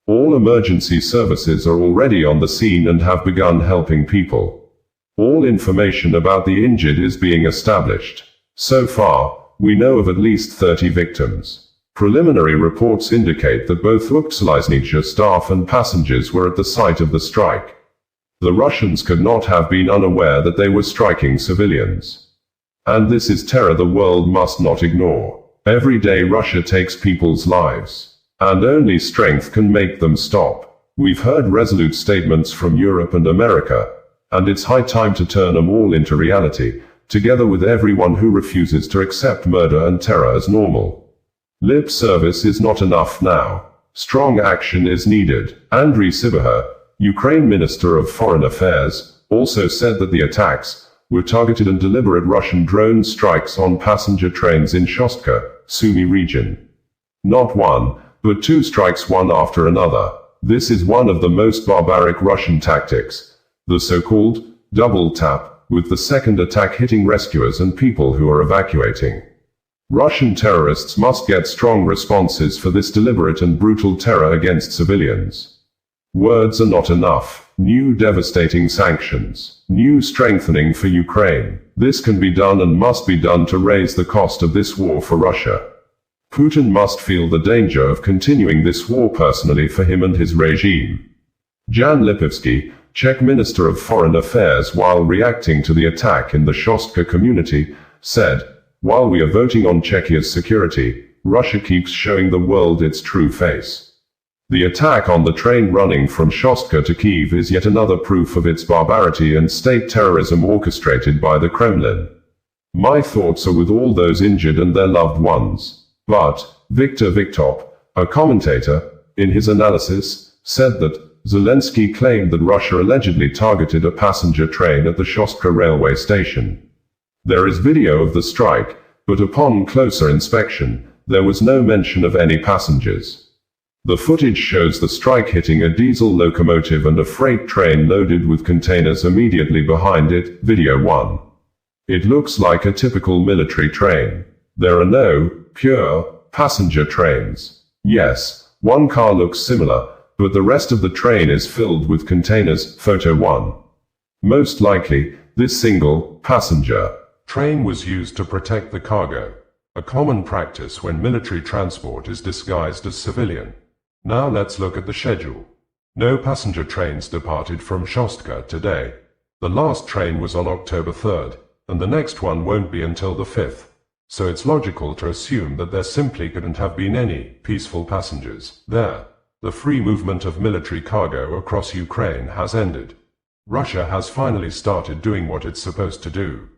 All emergency services are already on the scene and have begun helping people. All information about the injured is being established. So far, we know of at least 30 victims. Preliminary reports indicate that both Uktsalaznija staff and passengers were at the site of the strike. The Russians could not have been unaware that they were striking civilians. And this is terror the world must not ignore. Every day Russia takes people's lives. And only strength can make them stop. We've heard resolute statements from Europe and America, and it's high time to turn them all into reality, together with everyone who refuses to accept murder and terror as normal. Lip service is not enough now. Strong action is needed. Andriy Sybiha, Ukraine Minister of Foreign Affairs, also said that the attacks were targeted and deliberate Russian drone strikes on passenger trains in Shostka, Sumy region. Not one, but two strikes one after another. This is one of the most barbaric Russian tactics, the so-called double tap, with the second attack hitting rescuers and people who are evacuating. Russian terrorists must get strong responses for this deliberate and brutal terror against civilians. Words are not enough. New devastating sanctions. New strengthening for Ukraine. This can be done and must be done to raise the cost of this war for Russia. Putin must feel the danger of continuing this war personally for him and his regime. Jan Lipavsky, Czech Minister of Foreign Affairs, while reacting to the attack in the Shostka community, said, "While we are voting on Czechia's security, Russia keeps showing the world its true face. The attack on the train running from Shostka to Kyiv is yet another proof of its barbarity and state terrorism orchestrated by the Kremlin. My thoughts are with all those injured and their loved ones." But Viktor Viktop, a commentator, in his analysis, said that Zelensky claimed that Russia allegedly targeted a passenger train at the Shostka railway station. There is video of the strike, but upon closer inspection, there was no mention of any passengers. The footage shows the strike hitting a diesel locomotive and a freight train loaded with containers immediately behind it. Video 1. It looks like a typical military train. There are no pure passenger trains. Yes, one car looks similar, but the rest of the train is filled with containers. Photo 1. Most likely, this single passenger train was used to protect the cargo, a common practice when military transport is disguised as civilian. Now let's look at the schedule. No passenger trains departed from Shostka today. The last train was on October 3rd, and the next one won't be until the 5th. So it's logical to assume that there simply couldn't have been any peaceful passengers there. The free movement of military cargo across Ukraine has ended. Russia has finally started doing what it's supposed to do.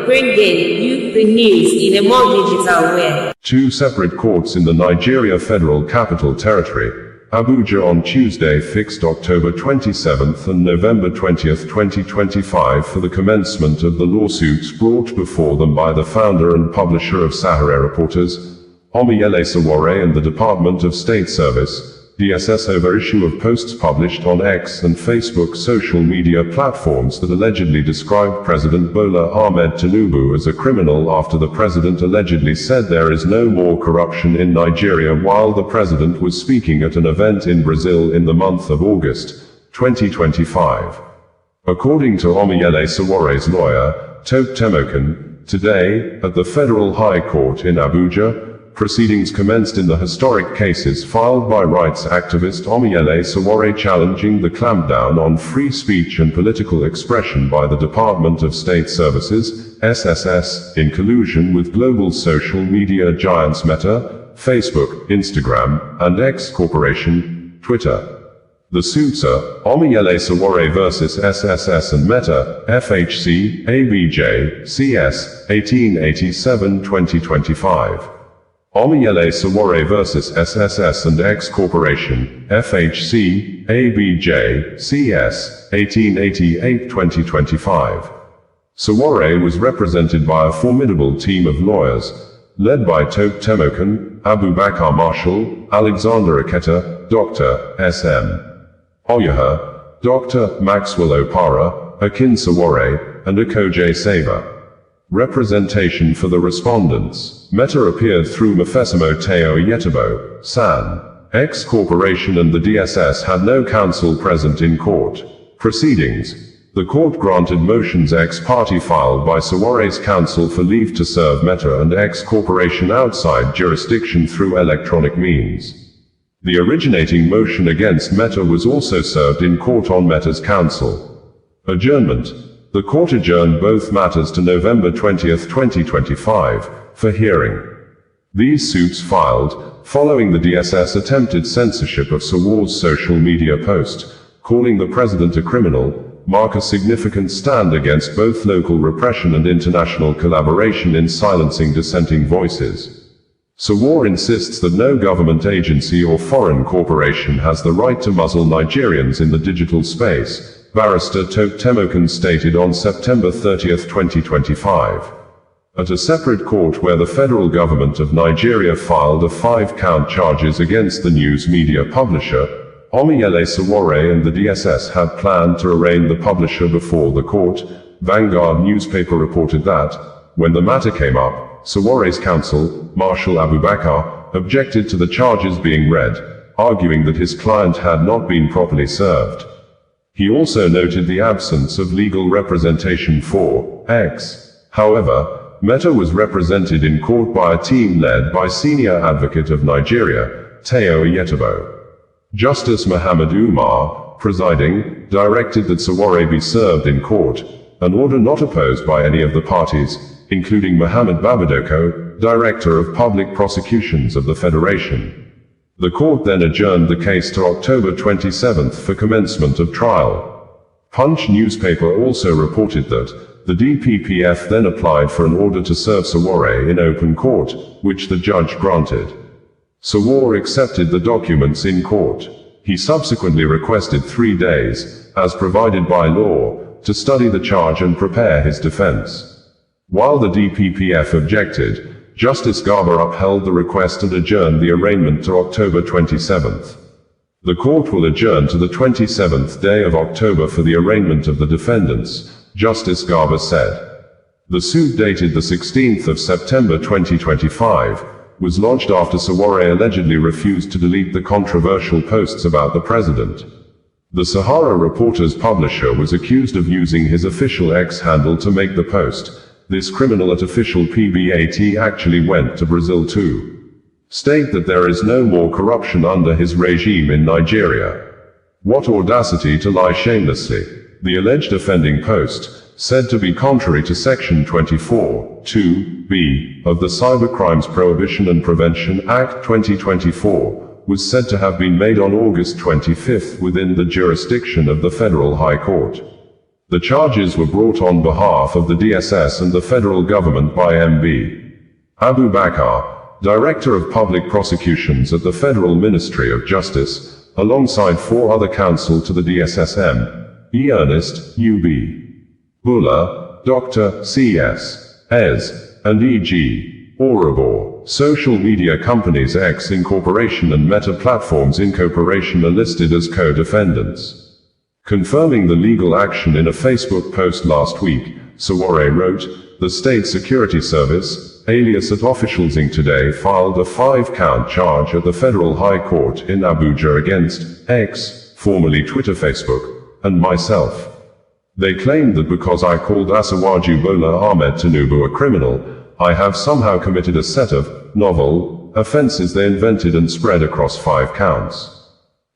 Bringing you the news in a more digital way. Two separate courts in the Nigeria Federal Capital Territory, Abuja, on Tuesday fixed October 27th and November 20th, 2025 for the commencement of the lawsuits brought before them by the founder and publisher of Sahara Reporters, Omoyele Sowore, and the Department of State Service, DSS, over issue of posts published on X and Facebook social media platforms that allegedly described President Bola Ahmed Tinubu as a criminal after the president allegedly said there is no more corruption in Nigeria while the president was speaking at an event in Brazil in the month of August 2025. According to Omoyele Sowore's lawyer, Tope Temokun, today, at the Federal High Court in Abuja, proceedings commenced in the historic cases filed by rights activist Omoyele Sowore challenging the clampdown on free speech and political expression by the Department of State Services, SSS, in collusion with global social media giants Meta, Facebook, Instagram, and X Corporation, Twitter. The suits are Omoyele Sowore vs. SSS and Meta, FHC, ABJ, CS, 1887-2025. Omoyele Sowore vs. SSS and X Corporation, FHC, ABJ, CS, 1888-2025. Sowore was represented by a formidable team of lawyers, led by Tope Temokun, Abubakar Marshall, Alexander Aketa, Dr. S.M. Oyaha, Dr. Maxwell Opara, Akin Sowore, and Akoje Sava. Representation for the respondents. Meta appeared through Mefesimo Teo Yetabo, San. X Corporation and the DSS had no counsel present in court proceedings. The court granted motions ex-parte filed by Sowore's counsel for leave to serve Meta and X Corporation outside jurisdiction through electronic means. The originating motion against Meta was also served in court on Meta's counsel. Adjournment. The court adjourned both matters to November 20, 2025, for hearing. These suits filed, following the DSS attempted censorship of Sowore's social media post, calling the president a criminal, mark a significant stand against both local repression and international collaboration in silencing dissenting voices. Sowore insists that no government agency or foreign corporation has the right to muzzle Nigerians in the digital space, Barrister Tope Temokun stated on September 30, 2025. At a separate court where the federal government of Nigeria filed a 5-count charges against the news media publisher, Omoyele Sowore and the DSS had planned to arraign the publisher before the court. Vanguard newspaper reported that, when the matter came up, Sowore's counsel, Marshal Abubakar, objected to the charges being read, arguing that his client had not been properly served. He also noted the absence of legal representation for X. However, Meta was represented in court by a team led by senior advocate of Nigeria, Teo Oyetobo. Justice Mohammed Umar, presiding, directed that Sowore be served in court, an order not opposed by any of the parties, including Mohammed Babadoko, Director of Public Prosecutions of the Federation. The court then adjourned the case to October 27 for commencement of trial. Punch newspaper also reported that the DPPF then applied for an order to serve Sowore in open court, which the judge granted. Sowore accepted the documents in court. He subsequently requested 3 days, as provided by law, to study the charge and prepare his defense. While the DPPF objected, Justice Garba upheld the request and adjourned the arraignment to October 27. The court will adjourn to the 27th day of October for the arraignment of the defendants, Justice Garba said. The suit dated the 16th of September 2025 was lodged after Sowore allegedly refused to delete the controversial posts about the president. The Sahara Reporter's publisher was accused of using his official X handle to make the post. This criminal at official PBAT actually went to Brazil to state that there is no more corruption under his regime in Nigeria. What audacity to lie shamelessly. The alleged offending post, said to be contrary to Section 24(2)(b) of the Cybercrimes Prohibition and Prevention Act 2024, was said to have been made on August 25 within the jurisdiction of the Federal High Court. The charges were brought on behalf of the DSS and the federal government by MB Abu Bakr, Director of Public Prosecutions at the Federal Ministry of Justice, alongside 4 other counsel to the DSSM, E. Ernest, U.B. Buller, Dr. C.S. Ez, and E.G. Orabor. Social media companies X Incorporation and Meta Platforms Incorporation are listed as co-defendants. Confirming the legal action in a Facebook post last week, Sowore wrote, "The State Security Service, alias at Officials Inc. today filed a 5-count charge at the Federal High Court in Abuja against X, formerly Twitter Facebook, and myself. They claimed that because I called Asiwaju Bola Ahmed Tinubu a criminal, I have somehow committed a set of novel offenses they invented and spread across 5 counts.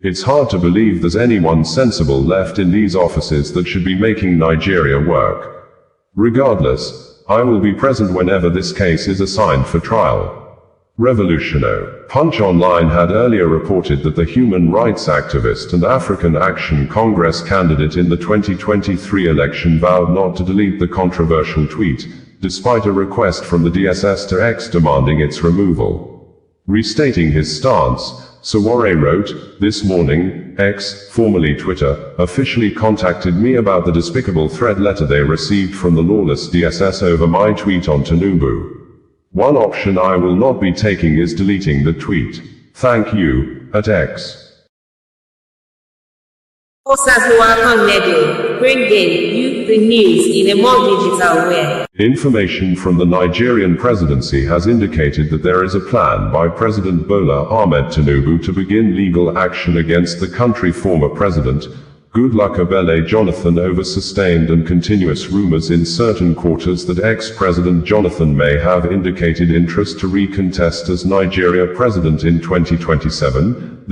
It's hard to believe there's anyone sensible left in these offices that should be making Nigeria work. Regardless, I will be present whenever this case is assigned for trial." Revolutiono. Punch Online had earlier reported that the human rights activist and African Action Congress candidate in the 2023 election vowed not to delete the controversial tweet, despite a request from the DSS to X demanding its removal. Restating his stance, Sowore wrote, "This morning, X, formerly Twitter, officially contacted me about the despicable threat letter they received from the lawless DSS over my tweet on Tinubu. One option I will not be taking is deleting the tweet. Thank you, at X." Bringing you the news in a more digital way. Information from the Nigerian presidency has indicated that there is a plan by President Bola Ahmed Tinubu to begin legal action against the country's former president, Goodluck Ebele Jonathan, over sustained and continuous rumors in certain quarters that ex-President Jonathan may have indicated interest to recontest as Nigeria president in 2027.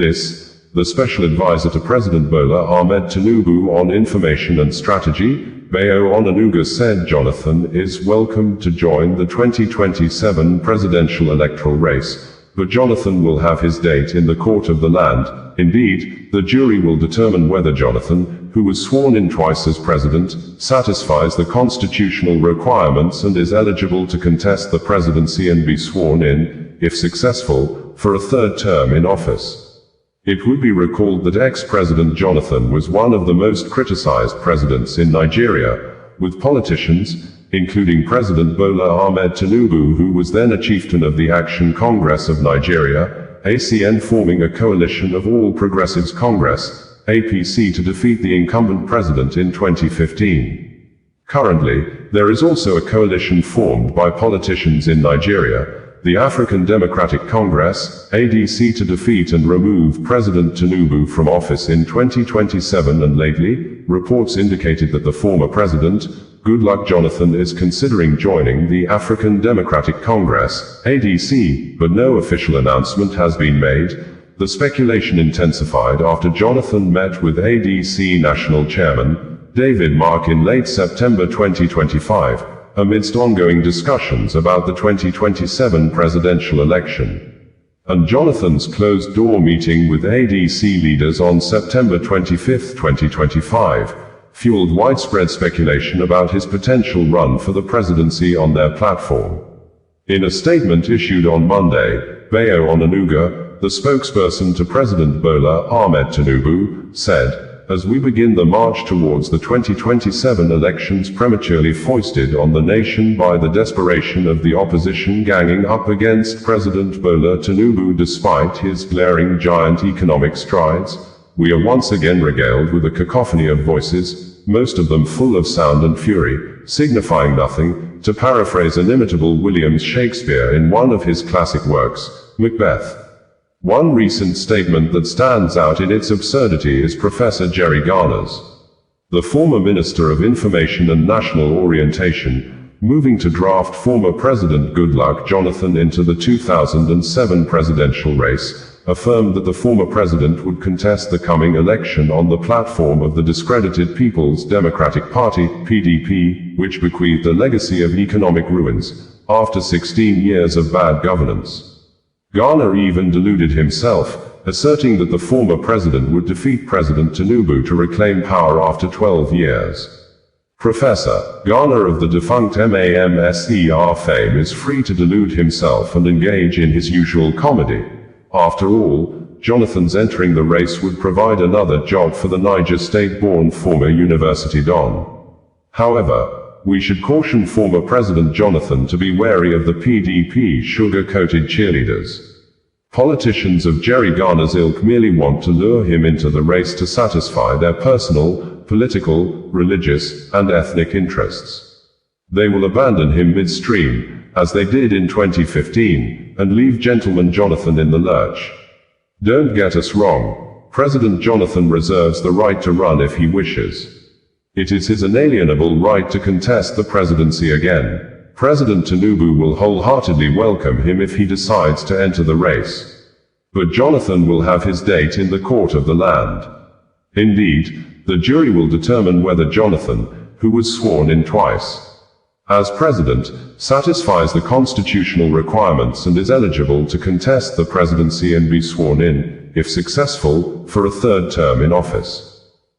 The Special Advisor to President Bola Ahmed Tinubu on Information and Strategy, Bayo Onanuga, said Jonathan is welcome to join the 2027 presidential electoral race, but Jonathan will have his date in the court of the land. Indeed, the jury will determine whether Jonathan, who was sworn in twice as president, satisfies the constitutional requirements and is eligible to contest the presidency and be sworn in, if successful, for a 3rd term in office. It would be recalled that ex-President Jonathan was one of the most criticized presidents in Nigeria, with politicians, including President Bola Ahmed Tinubu, who was then a chieftain of the Action Congress of Nigeria, ACN, forming a coalition of All Progressives Congress, APC, to defeat the incumbent president in 2015. Currently, there is also a coalition formed by politicians in Nigeria, the African Democratic Congress, ADC, to defeat and remove President Tinubu from office in 2027, and lately, reports indicated that the former president, Goodluck Jonathan, is considering joining the African Democratic Congress, ADC, but no official announcement has been made. the speculation intensified after Jonathan met with ADC National Chairman David Mark in late September 2025, amidst ongoing discussions about the 2027 presidential election. And Jonathan's closed-door meeting with ADC leaders on September 25, 2025, fueled widespread speculation about his potential run for the presidency on their platform. In a statement issued on Monday, Bayo Onanuga, the spokesperson to President Bola Ahmed Tinubu, said, "As we begin the march towards the 2027 elections prematurely foisted on the nation by the desperation of the opposition ganging up against President Bola Tinubu despite his glaring giant economic strides, we are once again regaled with a cacophony of voices, most of them full of sound and fury, signifying nothing, to paraphrase inimitable William Shakespeare in one of his classic works, Macbeth." One recent statement that stands out in its absurdity is Professor Jerry Garner's. The former Minister of Information and National Orientation, moving to draft former President Goodluck Jonathan into the 2007 presidential race, affirmed that the former president would contest the coming election on the platform of the discredited People's Democratic Party, PDP, which bequeathed a legacy of economic ruins, after 16 years of bad governance. Garner even deluded himself, asserting that the former president would defeat President Tinubu to reclaim power after 12 years. Professor Garner of the defunct MAMSER fame is free to delude himself and engage in his usual comedy. After all, Jonathan's entering the race would provide another job for the Niger state-born former university don. However, we should caution former President Jonathan to be wary of the PDP sugar-coated cheerleaders. Politicians of Jerry Garner's ilk merely want to lure him into the race to satisfy their personal, political, religious, and ethnic interests. They will abandon him midstream, as they did in 2015, and leave gentleman Jonathan in the lurch. Don't get us wrong, President Jonathan reserves the right to run if he wishes. It is his inalienable right to contest the presidency again. President Tinubu will wholeheartedly welcome him if he decides to enter the race. But Jonathan will have his date in the court of the land. Indeed, the jury will determine whether Jonathan, who was sworn in twice as president, satisfies the constitutional requirements and is eligible to contest the presidency and be sworn in, if successful, for a third term in office.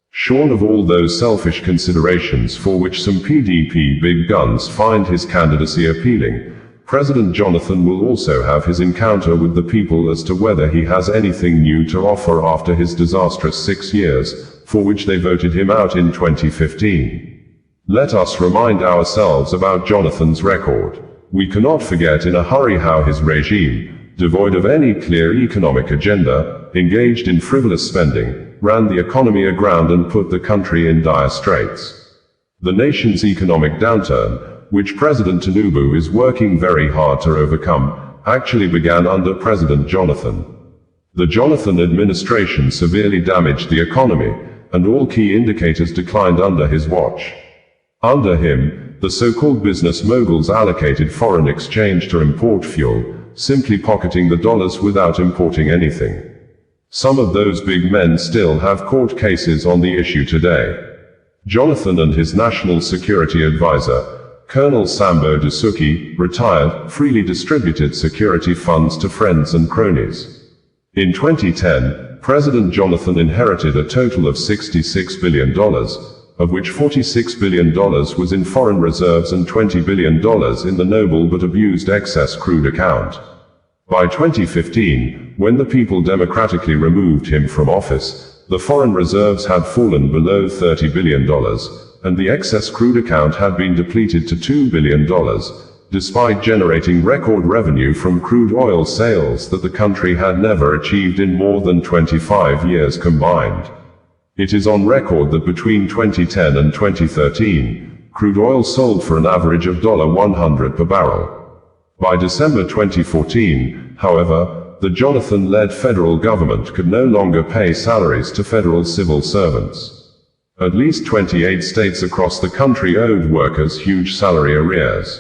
Shorn of all those selfish considerations for which some PDP big guns find his candidacy appealing, President Jonathan will also have his encounter with the people as to whether he has anything new to offer after his disastrous 6 years, for which they voted him out in 2015. Let us remind ourselves about Jonathan's record. We cannot forget in a hurry how his regime, devoid of any clear economic agenda, engaged in frivolous spending, ran the economy aground and put the country in dire straits. The nation's economic downturn, which President Tinubu is working very hard to overcome, actually began under President Jonathan. The Jonathan administration severely damaged the economy, and all key indicators declined under his watch. Under him, the so-called business moguls allocated foreign exchange to import fuel, simply pocketing the dollars without importing anything. Some of those big men still have court cases on the issue today. Jonathan and his national security advisor, Colonel Sambo Dasuki, retired, freely distributed security funds to friends and cronies. In 2010, President Jonathan inherited a total of $66 billion, of which $46 billion was in foreign reserves and $20 billion in the noble but abused excess crude account. By 2015, when the people democratically removed him from office, the foreign reserves had fallen below $30 billion, and the excess crude account had been depleted to $2 billion, despite generating record revenue from crude oil sales that the country had never achieved in more than 25 years combined. It is on record that between 2010 and 2013, crude oil sold for an average of $100 per barrel. By December 2014, however, the Jonathan-led federal government could no longer pay salaries to federal civil servants. At least 28 states across the country owed workers huge salary arrears.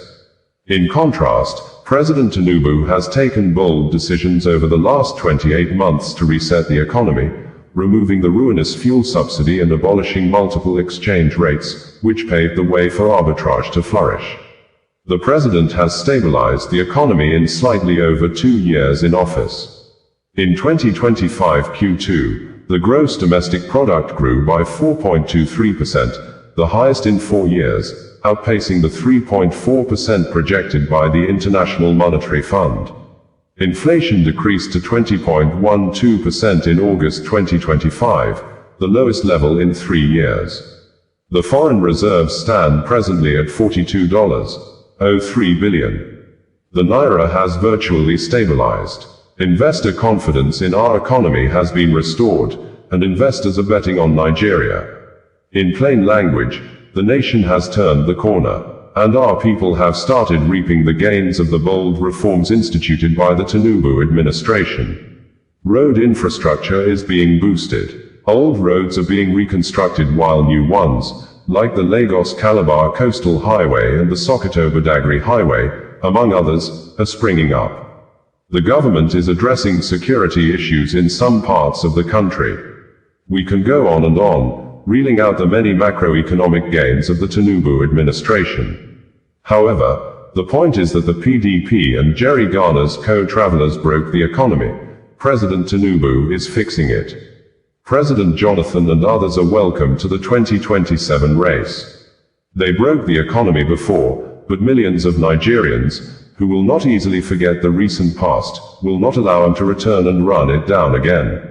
In contrast, President Tinubu has taken bold decisions over the last 28 months to reset the economy, removing the ruinous fuel subsidy and abolishing multiple exchange rates, which paved the way for arbitrage to flourish. The president has stabilized the economy in slightly over 2 years in office. In 2025 Q2, the gross domestic product grew by 4.23%, the highest in 4 years, outpacing the 3.4% projected by the International Monetary Fund. Inflation decreased to 20.12% in August 2025, the lowest level in 3 years. The foreign reserves stand presently at $42.03 billion. The Naira has virtually stabilized. Investor confidence in our economy has been restored, and investors are betting on Nigeria. In plain language, the nation has turned the corner, and our people have started reaping the gains of the bold reforms instituted by the Tinubu administration. Road infrastructure is being boosted. Old roads are being reconstructed while new ones, like the Lagos-Calabar Coastal Highway and the Sokoto-Badagry Highway, among others, are springing up. The government is addressing security issues in some parts of the country. We can go on and on, reeling out the many macroeconomic gains of the Tinubu administration. However, the point is that the PDP and Jerry Garner's co-travelers broke the economy. President Tinubu is fixing it. President Jonathan and others are welcome to the 2027 race. They broke the economy before, but millions of Nigerians, who will not easily forget the recent past, will not allow them to return and run it down again.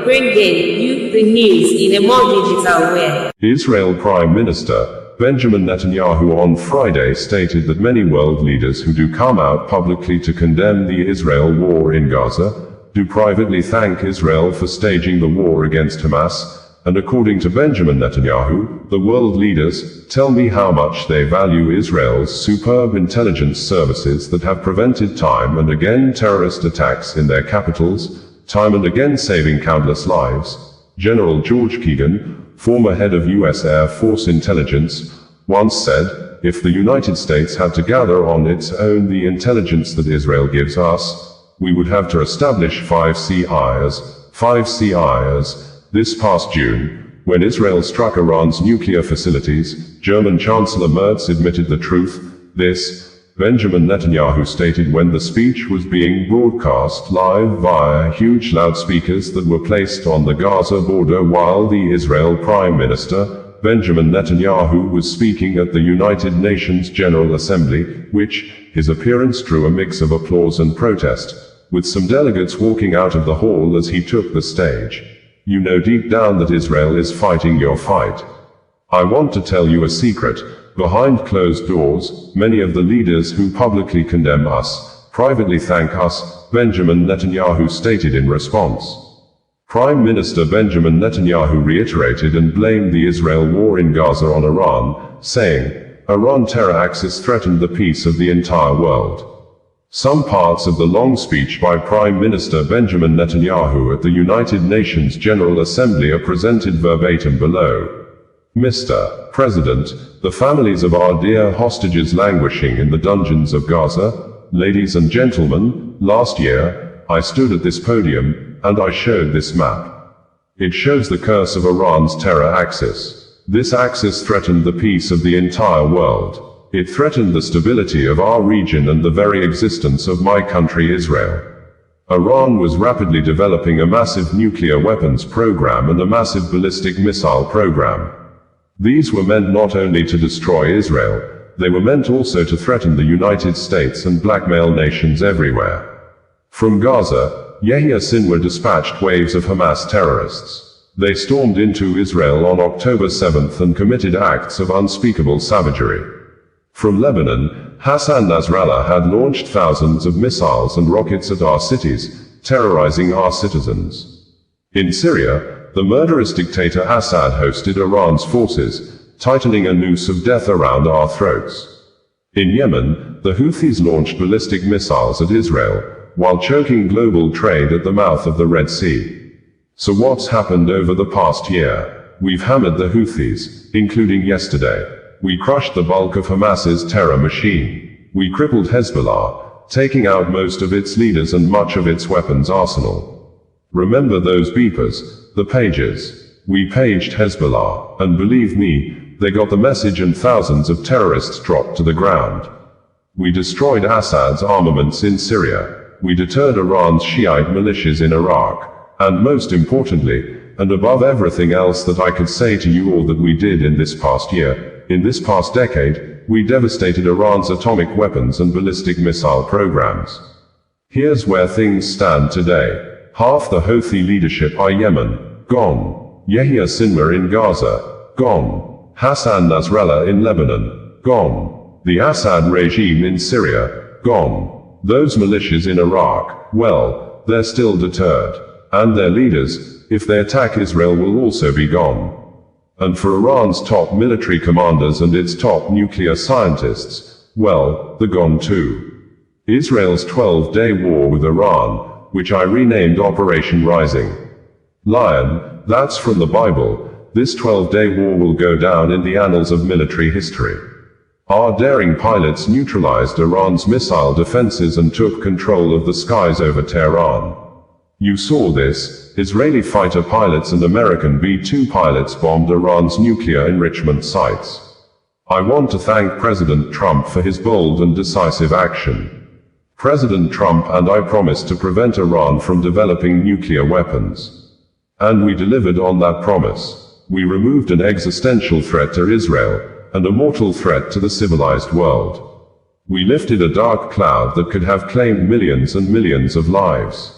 Bringing you the news in a more digital way. Israel Prime Minister Benjamin Netanyahu on Friday stated that many world leaders who do come out publicly to condemn the Israel war in Gaza, do privately thank Israel for staging the war against Hamas, and according to Benjamin Netanyahu, the world leaders tell me how much they value Israel's superb intelligence services that have prevented time and again terrorist attacks in their capitals, time and again saving countless lives. General George Keegan, former head of U.S. Air Force Intelligence, once said, if the United States had to gather on its own the intelligence that Israel gives us, we would have to establish 5 CIAs. This past June, when Israel struck Iran's nuclear facilities, German Chancellor Merz admitted the truth. This, Benjamin Netanyahu stated when the speech was being broadcast live via huge loudspeakers that were placed on the Gaza border while the Israel Prime Minister, Benjamin Netanyahu, was speaking at the United Nations General Assembly, which, his appearance drew a mix of applause and protest, with some delegates walking out of the hall as he took the stage. You know deep down that Israel is fighting your fight. I want to tell you a secret. Behind closed doors, many of the leaders who publicly condemn us, privately thank us, Benjamin Netanyahu stated in response. Prime Minister Benjamin Netanyahu reiterated and blamed the Israel war in Gaza on Iran, saying, Iran terror axis threatened the peace of the entire world. Some parts of the long speech by Prime Minister Benjamin Netanyahu at the United Nations General Assembly are presented verbatim below. Mr. President, the families of our dear hostages languishing in the dungeons of Gaza, ladies and gentlemen, last year, I stood at this podium, and I showed this map. It shows the curse of Iran's terror axis. This axis threatened the peace of the entire world. It threatened the stability of our region and the very existence of my country Israel. Iran was rapidly developing a massive nuclear weapons program and a massive ballistic missile program. These were meant not only to destroy Israel, they were meant also to threaten the United States and blackmail nations everywhere. From Gaza, Yahya Sinwar dispatched waves of Hamas terrorists. They stormed into Israel on October 7th and committed acts of unspeakable savagery. From Lebanon, Hassan Nasrallah had launched thousands of missiles and rockets at our cities, terrorizing our citizens. In Syria, the murderous dictator Assad hosted Iran's forces, tightening a noose of death around our throats. In Yemen, the Houthis launched ballistic missiles at Israel, while choking global trade at the mouth of the Red Sea. So what's happened over the past year? We've hammered the Houthis, including yesterday. we crushed the bulk of Hamas's terror machine. We crippled Hezbollah, taking out most of its leaders and much of its weapons arsenal. Remember those beepers, the pages? We paged Hezbollah, and believe me, they got the message and thousands of terrorists dropped to the ground. We destroyed Assad's armaments in Syria. We deterred Iran's Shiite militias in Iraq. And most importantly, and above everything else that I could say to you all that we did in this past year, in this past decade, we devastated Iran's atomic weapons and ballistic missile programs. Here's where things stand today. Half the Houthi leadership are Yemen, gone. Yahya Sinwar in Gaza, gone. Hassan Nasrallah in Lebanon, gone. The Assad regime in Syria, gone. Those militias in Iraq, well, they're still deterred. And their leaders, if they attack Israel, will also be gone. And for Iran's top military commanders and its top nuclear scientists, well, they're gone too. Israel's 12-day war with Iran, which I renamed Operation Rising Lion, that's from the Bible. This 12-day war will go down in the annals of military history. Our daring pilots neutralized Iran's missile defenses and took control of the skies over Tehran. You saw this. Israeli fighter pilots and American B-2 pilots bombed Iran's nuclear enrichment sites. I want to thank President Trump for his bold and decisive action. President Trump and I promised to prevent Iran from developing nuclear weapons. And we delivered on that promise. We removed an existential threat to Israel, and a mortal threat to the civilized world. We lifted a dark cloud that could have claimed millions and millions of lives.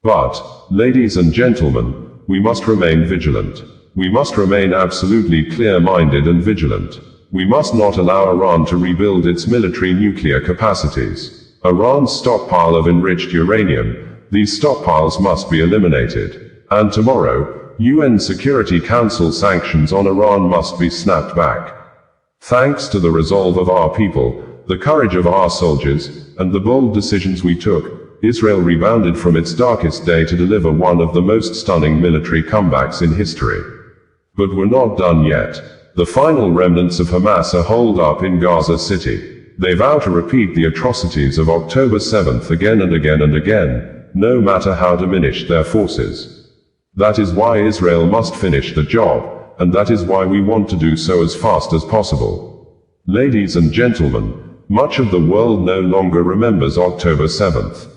But, ladies and gentlemen, we must remain vigilant. We must remain absolutely clear-minded and vigilant. We must not allow Iran to rebuild its military nuclear capacities. Iran's stockpile of enriched uranium, these stockpiles must be eliminated. And tomorrow, UN Security Council sanctions on Iran must be snapped back. Thanks to the resolve of our people, the courage of our soldiers, and the bold decisions we took, Israel rebounded from its darkest day to deliver one of the most stunning military comebacks in history. But we're not done yet. The final remnants of Hamas are holed up in Gaza City. They vow to repeat the atrocities of October 7th again and again and again, no matter how diminished their forces. That is why Israel must finish the job. And that is why we want to do so as fast as possible. Ladies and gentlemen, much of the world no longer remembers October 7th.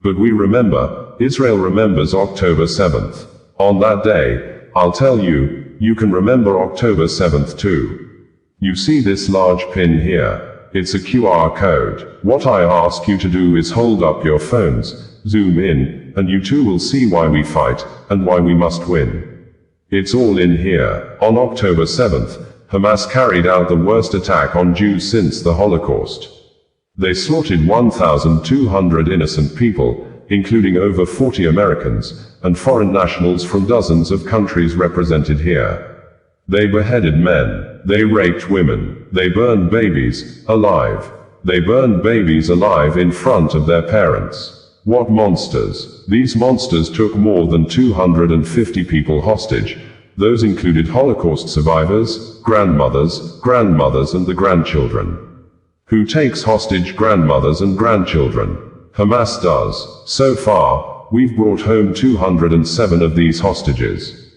But we remember, Israel remembers October 7th. On that day, I'll tell you, you can remember October 7th too. You see this large pin here? It's a QR code. What I ask you to do is hold up your phones, zoom in, and you too will see why we fight, and why we must win. It's all in here. On October 7th, Hamas carried out the worst attack on Jews since the Holocaust. They slaughtered 1,200 innocent people, including over 40 Americans, and foreign nationals from dozens of countries represented here. They beheaded men. They raped women. They burned babies alive. They burned babies alive in front of their parents. What monsters. These monsters took more than 250 people hostage. Those included Holocaust survivors, grandmothers, and the grandchildren. Who takes hostage grandmothers and grandchildren? Hamas does. So far, we've brought home 207 of these hostages.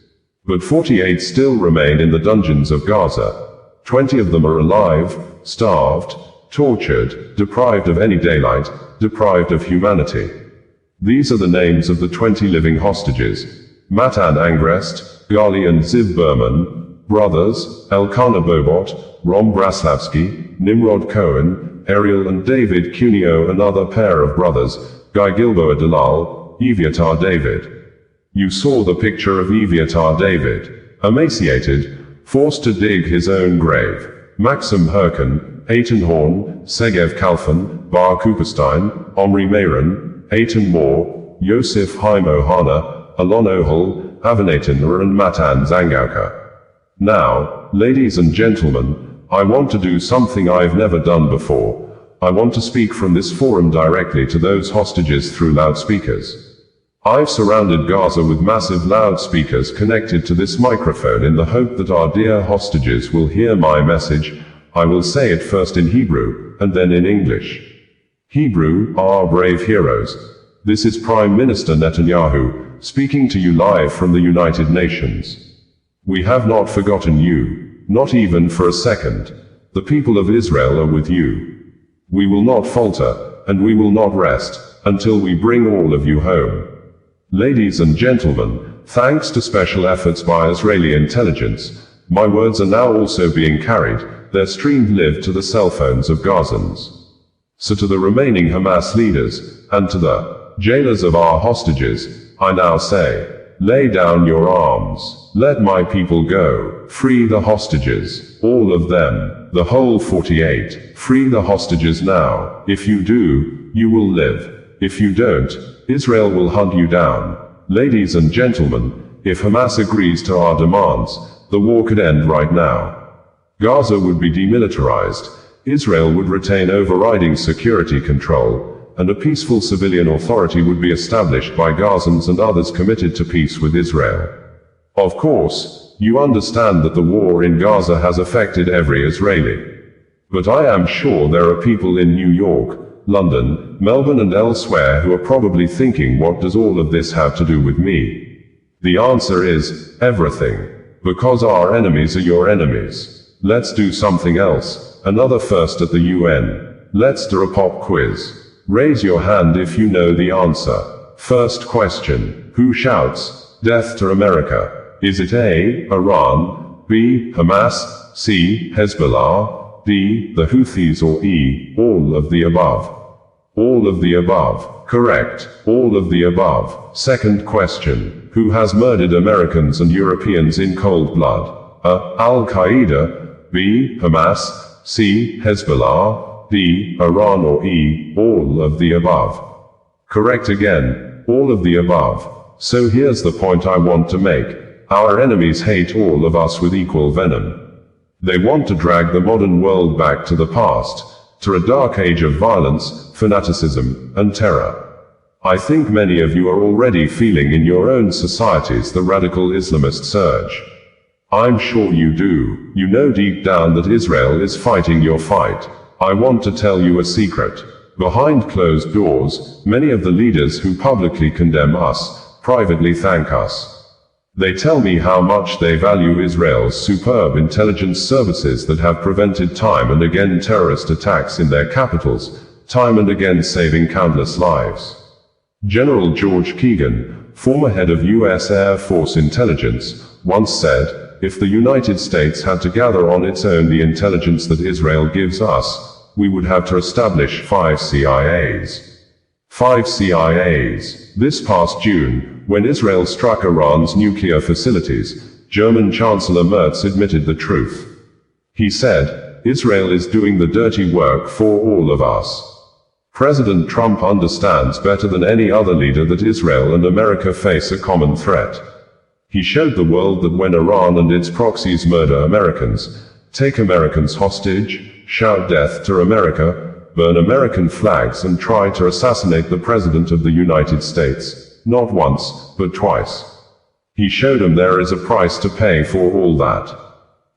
But 48 still remain in the dungeons of Gaza. 20 of them are alive, starved, tortured, deprived of any daylight, deprived of humanity. These are the names of the 20 living hostages. Matan Angrest, Gali and Ziv Berman, brothers, Elkanah Bobot, Rom Braslavsky, Nimrod Cohen, Ariel and David Cuneo, another pair of brothers, Guy Gilboa Dalal, Eviatar David. You saw the picture of Eviatar David, emaciated, forced to dig his own grave. Maxim Herken, Eitan Horn, Segev Kalfan, Bar Cooperstein, Omri Meiron, Eitan Moore, Yosef Haim Ohana, Alon Ohal, Avanatin and Matan Zangauka. Now, ladies and gentlemen, I want to do something I've never done before. I want to speak from this forum directly to those hostages through loudspeakers. I've surrounded Gaza with massive loudspeakers connected to this microphone in the hope that our dear hostages will hear my message. I will say it first in Hebrew, and then in English. Hebrew, our brave heroes. This is Prime Minister Netanyahu, speaking to you live from the United Nations. We have not forgotten you, not even for a second. The people of Israel are with you. We will not falter, and we will not rest, until we bring all of you home. Ladies and gentlemen, thanks to special efforts by Israeli intelligence, my words are now also being carried, they're streamed live to the cell phones of Gazans. So to the remaining Hamas leaders, and to the jailers of our hostages, I now say, lay down your arms, let my people go, free the hostages, all of them, the whole 48, free the hostages now. If you do, you will live. If you don't, Israel will hunt you down. Ladies and gentlemen, if Hamas agrees to our demands, the war could end right now. Gaza would be demilitarized, Israel would retain overriding security control, and a peaceful civilian authority would be established by Gazans and others committed to peace with Israel. Of course, you understand that the war in Gaza has affected every Israeli. But I am sure there are people in New York, London, Melbourne and elsewhere who are probably thinking, what does all of this have to do with me? The answer is, everything. Because our enemies are your enemies. Let's do something else. Another first at the UN. Let's do a pop quiz. Raise your hand if you know the answer. First question. Who shouts, "Death to America"? Is it A, Iran, B, Hamas, C, Hezbollah, D, the Houthis, or E, all of the above? All of the above. Correct. All of the above. Second question. Who has murdered Americans and Europeans in cold blood? A, Al-Qaeda, B, Hamas, C, Hezbollah, D, Iran, or E, all of the above? Correct again. All of the above. So here's the point I want to make. Our enemies hate all of us with equal venom. They want to drag the modern world back to the past, to a dark age of violence, fanaticism, and terror. I think many of you are already feeling in your own societies the radical Islamist surge. I'm sure you do. You know deep down that Israel is fighting your fight. I want to tell you a secret. Behind closed doors, many of the leaders who publicly condemn us, privately thank us. They tell me how much they value Israel's superb intelligence services that have prevented time and again terrorist attacks in their capitals, time and again saving countless lives. General George Keegan, former head of U.S. Air Force intelligence, once said, if the United States had to gather on its own the intelligence that Israel gives us, we would have to establish 5 CIAs. 5 CIAs. This past June, when Israel struck Iran's nuclear facilities, German Chancellor Merz admitted the truth. He said, Israel is doing the dirty work for all of us. President Trump understands better than any other leader that Israel and America face a common threat. He showed the world that when Iran and its proxies murder Americans, take Americans hostage, shout death to America, burn American flags and try to assassinate the President of the United States, not once, but twice. He showed them there is a price to pay for all that.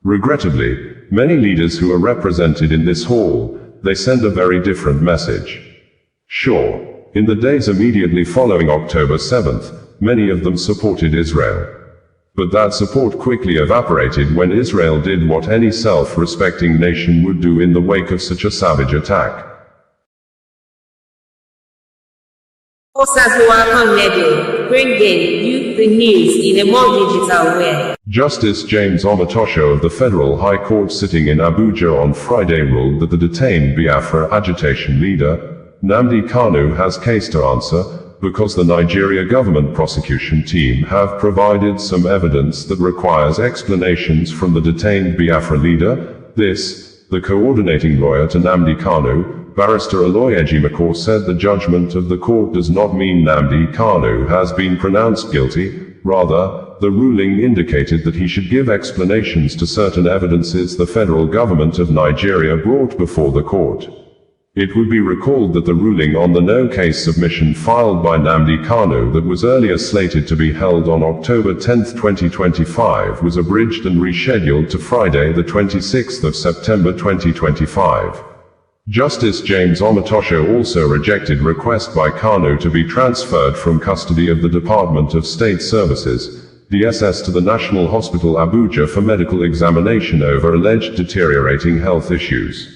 Regrettably, many leaders who are represented in this hall, they send a very different message. Sure, in the days immediately following October 7th, many of them supported Israel. But that support quickly evaporated when Israel did what any self-respecting nation would do in the wake of such a savage attack. Bringing you the news in a more digital way. Justice James Omotosho of the Federal High Court sitting in Abuja on Friday ruled that the detained Biafra agitation leader, Nnamdi Kanu, has case to answer, because the Nigeria government prosecution team have provided some evidence that requires explanations from the detained Biafra leader. This, the coordinating lawyer to Nnamdi Kanu, Barrister Aloy Ejimakor, said the judgment of the court does not mean Nnamdi Kanu has been pronounced guilty. Rather, the ruling indicated that he should give explanations to certain evidences the federal government of Nigeria brought before the court. It would be recalled that the ruling on the no-case submission filed by Nnamdi Kanu that was earlier slated to be held on October 10, 2025 was abridged and rescheduled to Friday the 26th of September 2025. Justice James Omotosho also rejected request by Kanu to be transferred from custody of the Department of State Services, DSS, to the National Hospital Abuja for medical examination over alleged deteriorating health issues.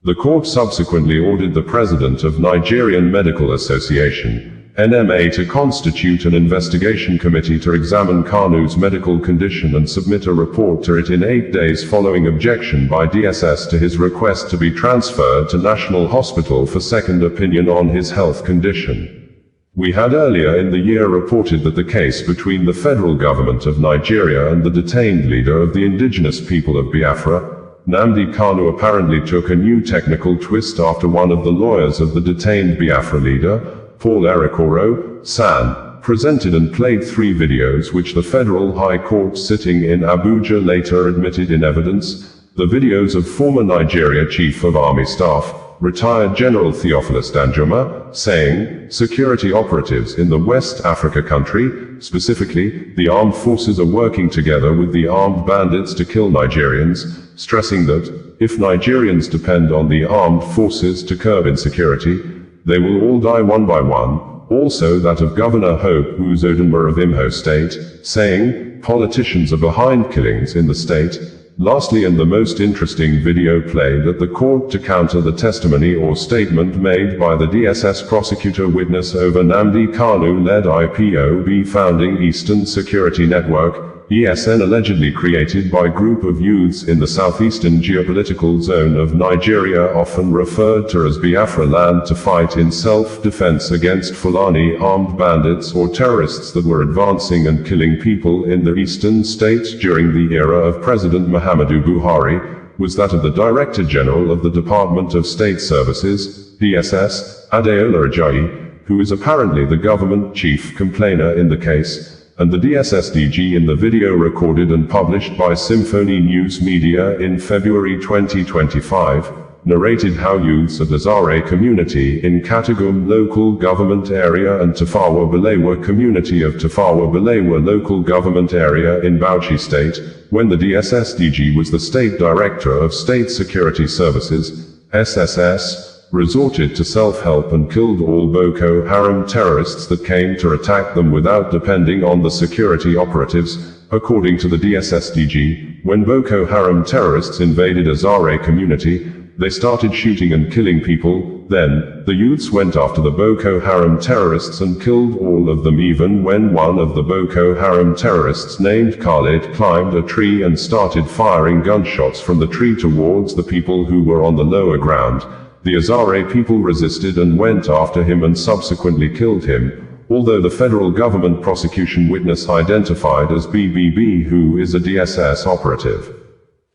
The court subsequently ordered the President of Nigerian Medical Association, NMA, to constitute an investigation committee to examine Kanu's medical condition and submit a report to it in 8 days following objection by DSS to his request to be transferred to National Hospital for second opinion on his health condition. We had earlier in the year reported that the case between the federal government of Nigeria and the detained leader of the indigenous people of Biafra, Nnamdi Kanu, apparently took a new technical twist after one of the lawyers of the detained Biafra leader, Paul Erikoro, San, presented and played 3 videos which the Federal High Court sitting in Abuja later admitted in evidence, the videos of former Nigeria Chief of Army Staff, retired General Theophilus Danjuma, saying, security operatives in the West Africa country, specifically, the armed forces are working together with the armed bandits to kill Nigerians, stressing that, if Nigerians depend on the armed forces to curb insecurity, they will all die one by one. Also that of Governor Hope Uzodinma of Imo State, saying, politicians are behind killings in the state. Lastly, and the most interesting video played at the court to counter the testimony or statement made by the DSS prosecutor witness over Nnamdi Kanu-led IPOB founding Eastern Security Network, ESN, allegedly created by group of youths in the southeastern geopolitical zone of Nigeria, often referred to as Biafra land, to fight in self-defense against Fulani armed bandits or terrorists that were advancing and killing people in the eastern states during the era of President Muhammadu Buhari, was that of the Director General of the Department of State Services, DSS, Adeola Ajayi, who is apparently the government chief complainer in the case, and the DSS DG in the video recorded and published by Symphony News Media in February 2025, narrated how youths at Azare community in Katagum local government area and Tafawa Balewa community of Tafawa Balewa local government area in Bauchi State, when the DSS DG was the State Director of State Security Services, SSS, resorted to self-help and killed all Boko Haram terrorists that came to attack them without depending on the security operatives, according to the DSS DG. When Boko Haram terrorists invaded Azare community, they started shooting and killing people. Then, the youths went after the Boko Haram terrorists and killed all of them, even when one of the Boko Haram terrorists named Khalid climbed a tree and started firing gunshots from the tree towards the people who were on the lower ground. The Azare people resisted and went after him and subsequently killed him, although the federal government prosecution witness identified as BBB, who is a DSS operative,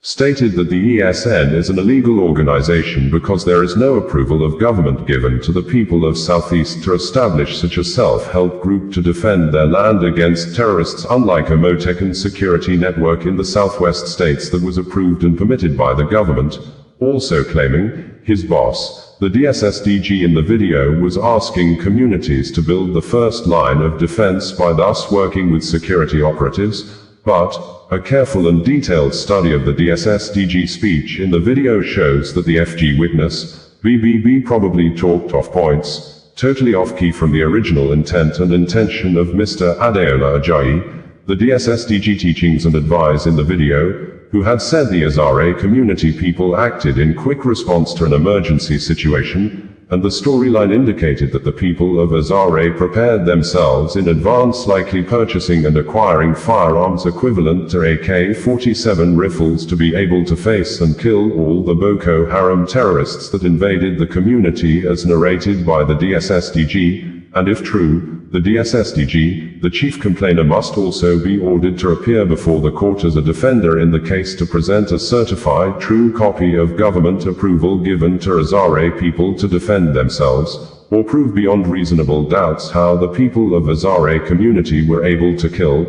stated that the ESN is an illegal organization because there is no approval of government given to the people of Southeast to establish such a self-help group to defend their land against terrorists, unlike a Motecan security network in the southwest states that was approved and permitted by the government. Also claiming, his boss, the DSS DG in the video, was asking communities to build the first line of defense by thus working with security operatives, but a careful and detailed study of the DSS DG speech in the video shows that the FG witness, BBB, probably talked off points, totally off-key from the original intent and intention of Mr. Adeola Ajayi, the DSS DG teachings and advise in the video, who had said the Azare community people acted in quick response to an emergency situation, and the storyline indicated that the people of Azare prepared themselves in advance, likely purchasing and acquiring firearms equivalent to AK-47 rifles to be able to face and kill all the Boko Haram terrorists that invaded the community, as narrated by the DSS DG. And if true, the DSS DG, the chief complainer, must also be ordered to appear before the court as a defender in the case to present a certified true copy of government approval given to Azare people to defend themselves, or prove beyond reasonable doubts how the people of Azare community were able to kill,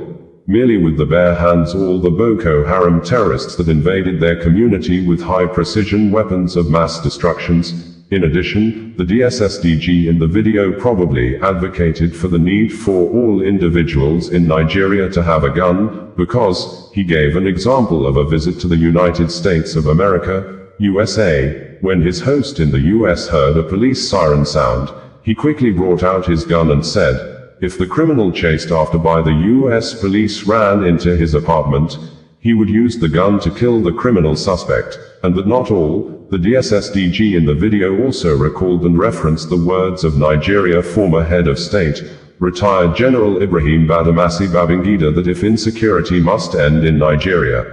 merely with the bare hands, all the Boko Haram terrorists that invaded their community with high precision weapons of mass destructions. In addition, the DSSDG in the video probably advocated for the need for all individuals in Nigeria to have a gun, because he gave an example of a visit to the United States of America, USA, when his host in the US heard a police siren sound. He quickly brought out his gun and said, if the criminal chased after by the US police ran into his apartment, he would use the gun to kill the criminal suspect, and that not all. The DSSDG in the video also recalled and referenced the words of Nigeria former head of state, retired General Ibrahim Badamasi Babangida, that if insecurity must end in Nigeria,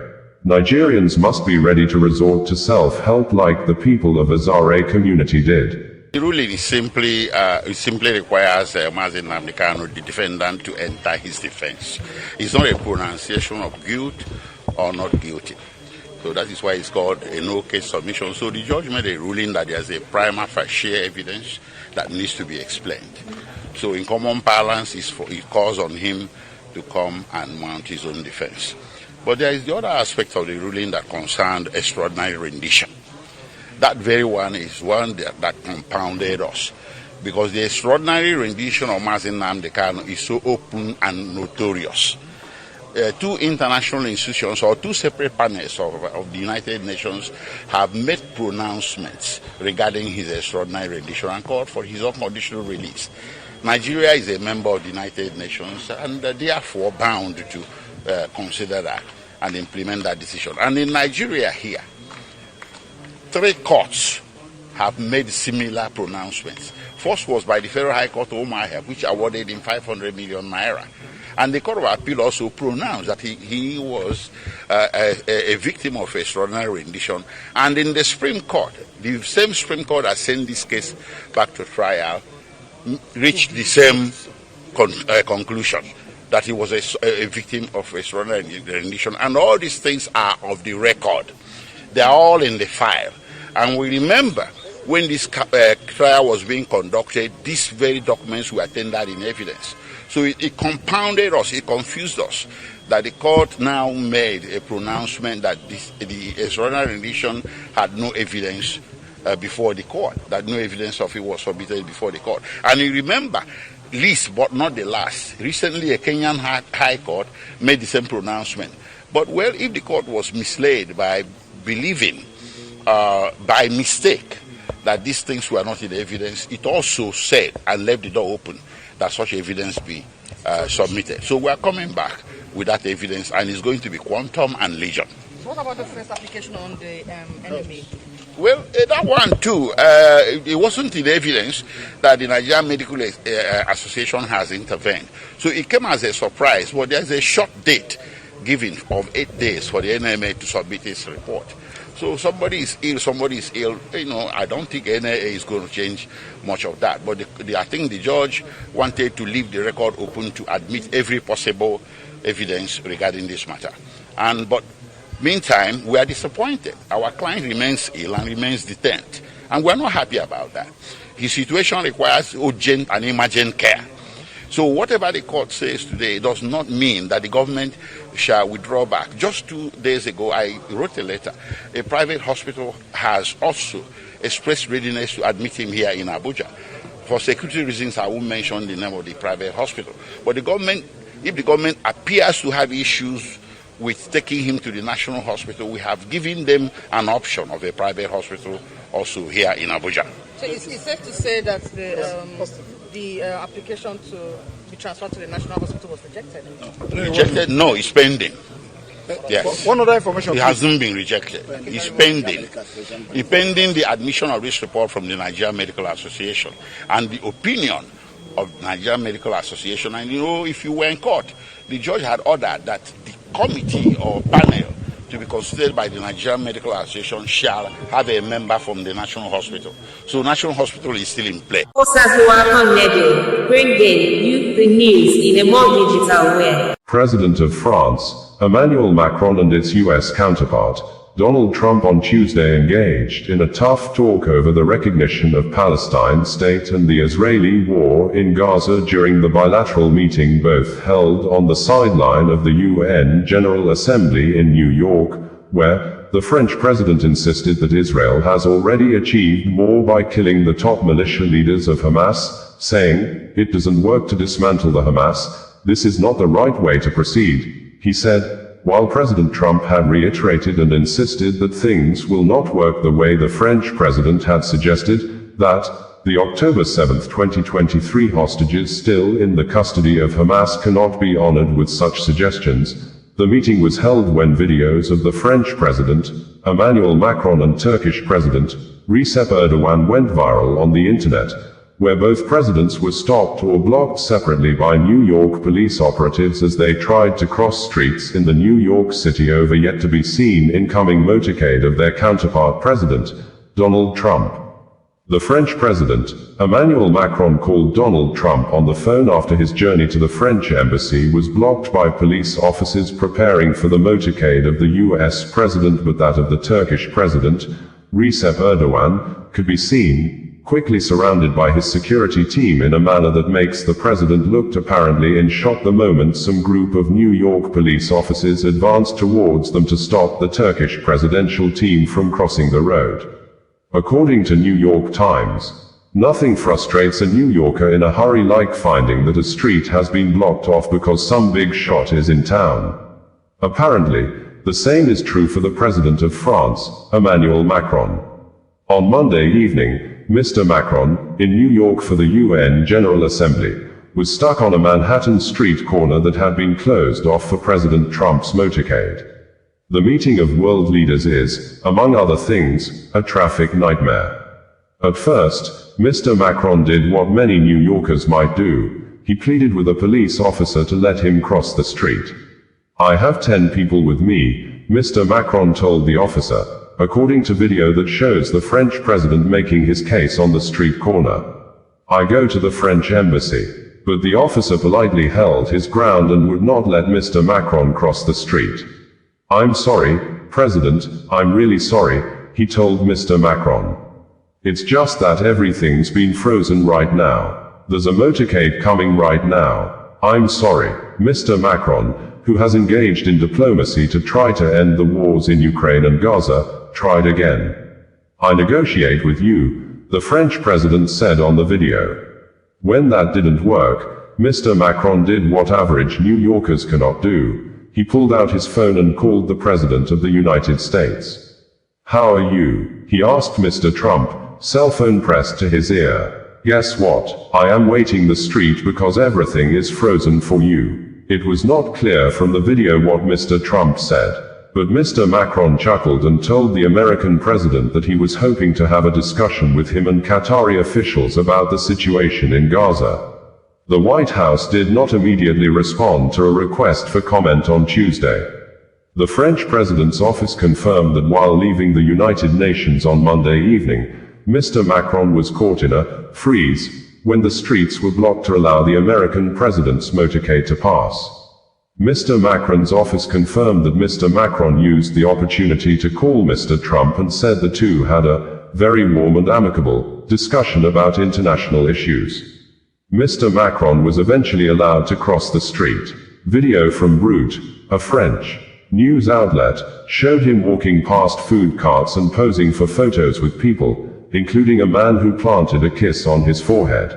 Nigerians must be ready to resort to self-help like the people of Azare community did. The ruling simply requires Mazi Nnamdi Kanu, the defendant, to enter his defense. It's not a pronunciation of guilt or not guilty. So that is why it's called a no-case submission. So the judge made a ruling that there's a prima facie evidence that needs to be explained. So in common parlance, it calls on him to come and mount his own defense. But there is the other aspect of the ruling that concerned extraordinary rendition. That very one is one that compounded us, because the extraordinary rendition of Mazi Nnamdi Kanu is so open and notorious. Two international institutions or two separate panels of the United Nations have made pronouncements regarding his extraordinary rendition and called for his unconditional release. Nigeria is a member of the United Nations and therefore bound to consider that and implement that decision. And in Nigeria here, 3 courts have made similar pronouncements. First was by the Federal High Court of Omar, which awarded him 500 million naira. And the Court of Appeal also pronounced that he was a victim of extraordinary rendition. And in the Supreme Court, the same Supreme Court that sent this case back to trial, reached the same conclusion, that he was a victim of extraordinary rendition. And all these things are of the record. They are all in the file. And we remember when this trial was being conducted, these very documents were tendered in evidence. So it compounded us, it confused us, that the court now made a pronouncement that the extraordinary rendition had no evidence before the court, that no evidence of it was submitted before the court. And you remember, least but not the last, recently a Kenyan High Court made the same pronouncement. But well, if the court was misled by believing by mistake that these things were not in the evidence, it also said and left the door open that such evidence be submitted. So we are coming back with that evidence, and it's going to be quantum and legion. What about the first application on the NMA? Well, that one too, it wasn't in evidence that the Nigerian Medical Association has intervened. So it came as a surprise. Well, there's a short date given of 8 days for the NMA to submit its report. So somebody is ill, I don't think NIA is going to change much of that. But I think the judge wanted to leave the record open to admit every possible evidence regarding this matter. But meantime, we are disappointed. Our client remains ill and remains detained. And we're not happy about that. His situation requires urgent and emergent care. So whatever the court says today does not mean that the government shall withdraw back. Just 2 days ago, I wrote a letter. A private hospital has also expressed readiness to admit him here in Abuja. For security reasons, I won't mention the name of the private hospital. But the government, if the government appears to have issues with taking him to the national hospital, we have given them an option of a private hospital also here in Abuja. So it's safe to say that the application to be transferred to the national hospital was rejected? Rejected? No, it's pending. Yes. One other information. It hasn't been rejected. It's pending. It's pending the admission of this report from the Nigerian Medical Association and the opinion of the Nigerian Medical Association. And if you were in court, the judge had ordered that the committee or panel to be considered by the Nigerian Medical Association shall have a member from the National Hospital. So National Hospital is still in play. Bringing you the news in a more digital way. President of France, Emmanuel Macron, and its US counterpart, Donald Trump, on Tuesday engaged in a tough talk over the recognition of Palestine state and the Israeli war in Gaza during the bilateral meeting both held on the sideline of the UN General Assembly in New York, where the French president insisted that Israel has already achieved more by killing the top militia leaders of Hamas, saying, "It doesn't work to dismantle the Hamas. This is not the right way to proceed," he said, while President Trump had reiterated and insisted that things will not work the way the French president had suggested, that the October 7, 2023 hostages still in the custody of Hamas cannot be honored with such suggestions. The meeting was held when videos of the French President, Emmanuel Macron, and Turkish President, Recep Erdogan went viral on the internet, where both presidents were stopped or blocked separately by New York police operatives as they tried to cross streets in the New York City over yet to be seen incoming motorcade of their counterpart President, Donald Trump. The French president, Emmanuel Macron, called Donald Trump on the phone after his journey to the French embassy was blocked by police officers preparing for the motorcade of the US president, but that of the Turkish president, Recep Erdogan, could be seen, quickly surrounded by his security team in a manner that makes the president look apparently in shock the moment some group of New York police officers advanced towards them to stop the Turkish presidential team from crossing the road. According to New York Times, nothing frustrates a New Yorker in a hurry like finding that a street has been blocked off because some big shot is in town. Apparently, the same is true for the President of France, Emmanuel Macron. On Monday evening, Mr. Macron, in New York for the UN General Assembly, was stuck on a Manhattan street corner that had been closed off for President Trump's motorcade. The meeting of world leaders is, among other things, a traffic nightmare. At first, Mr. Macron did what many New Yorkers might do. He pleaded with a police officer to let him cross the street. "I have 10 people with me," Mr. Macron told the officer, according to video that shows the French president making his case on the street corner. "I go to the French embassy." But the officer politely held his ground and would not let Mr. Macron cross the street. "I'm sorry, President, I'm really sorry," he told Mr. Macron. "It's just that everything's been frozen right now. There's a motorcade coming right now. I'm sorry." Mr. Macron, who has engaged in diplomacy to try to end the wars in Ukraine and Gaza, tried again. "I negotiate with you," the French president said on the video. When that didn't work, Mr. Macron did what average New Yorkers cannot do. He pulled out his phone and called the President of the United States. "How are you?" he asked Mr. Trump, cell phone pressed to his ear. "Guess what? I am waiting the street because everything is frozen for you." It was not clear from the video what Mr. Trump said, but Mr. Macron chuckled and told the American president that he was hoping to have a discussion with him and Qatari officials about the situation in Gaza. The White House did not immediately respond to a request for comment on Tuesday. The French president's office confirmed that while leaving the United Nations on Monday evening, Mr. Macron was caught in a freeze when the streets were blocked to allow the American president's motorcade to pass. Mr. Macron's office confirmed that Mr. Macron used the opportunity to call Mr. Trump and said the two had a very warm and amicable discussion about international issues. Mr. Macron was eventually allowed to cross the street. Video from Brut, a French news outlet, showed him walking past food carts and posing for photos with people, including a man who planted a kiss on his forehead.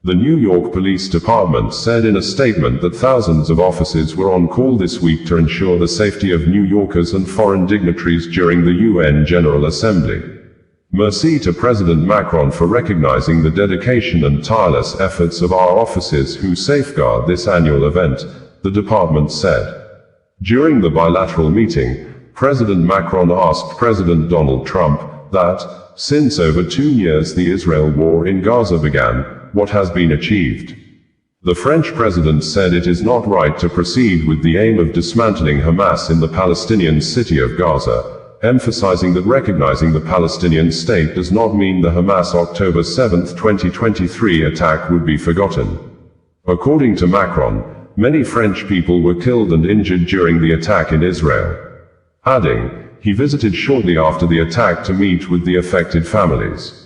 The New York Police Department said in a statement that thousands of officers were on call this week to ensure the safety of New Yorkers and foreign dignitaries during the UN General Assembly. Merci to President Macron for recognizing the dedication and tireless efforts of our officers who safeguard this annual event, the department said. During the bilateral meeting, President Macron asked President Donald Trump that, since over 2 years the Israel war in Gaza began, what has been achieved. The French president said it is not right to proceed with the aim of dismantling Hamas in the Palestinian city of Gaza, emphasizing that recognizing the Palestinian state does not mean the Hamas October 7, 2023 attack would be forgotten. According to Macron, many French people were killed and injured during the attack in Israel. Adding, he visited shortly after the attack to meet with the affected families.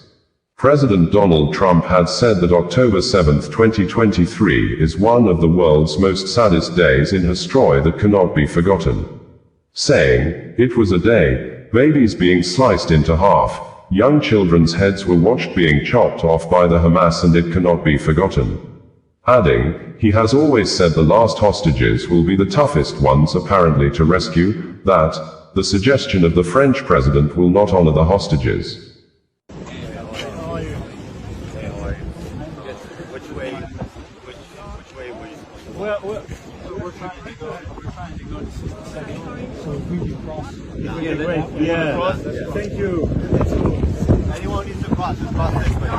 President Donald Trump had said that October 7, 2023 is one of the world's most saddest days in history that cannot be forgotten. Saying, "It was a day babies being sliced into half, young children's heads were watched being chopped off by the Hamas, and it cannot be forgotten. Adding, he has always said the last hostages will be the toughest ones apparently to rescue, that the suggestion of the French president will not honor the hostages. We're trying to go to the second, so we can cross. Yeah. Cross. Thank you. Anyone needs to cross, just cross this way.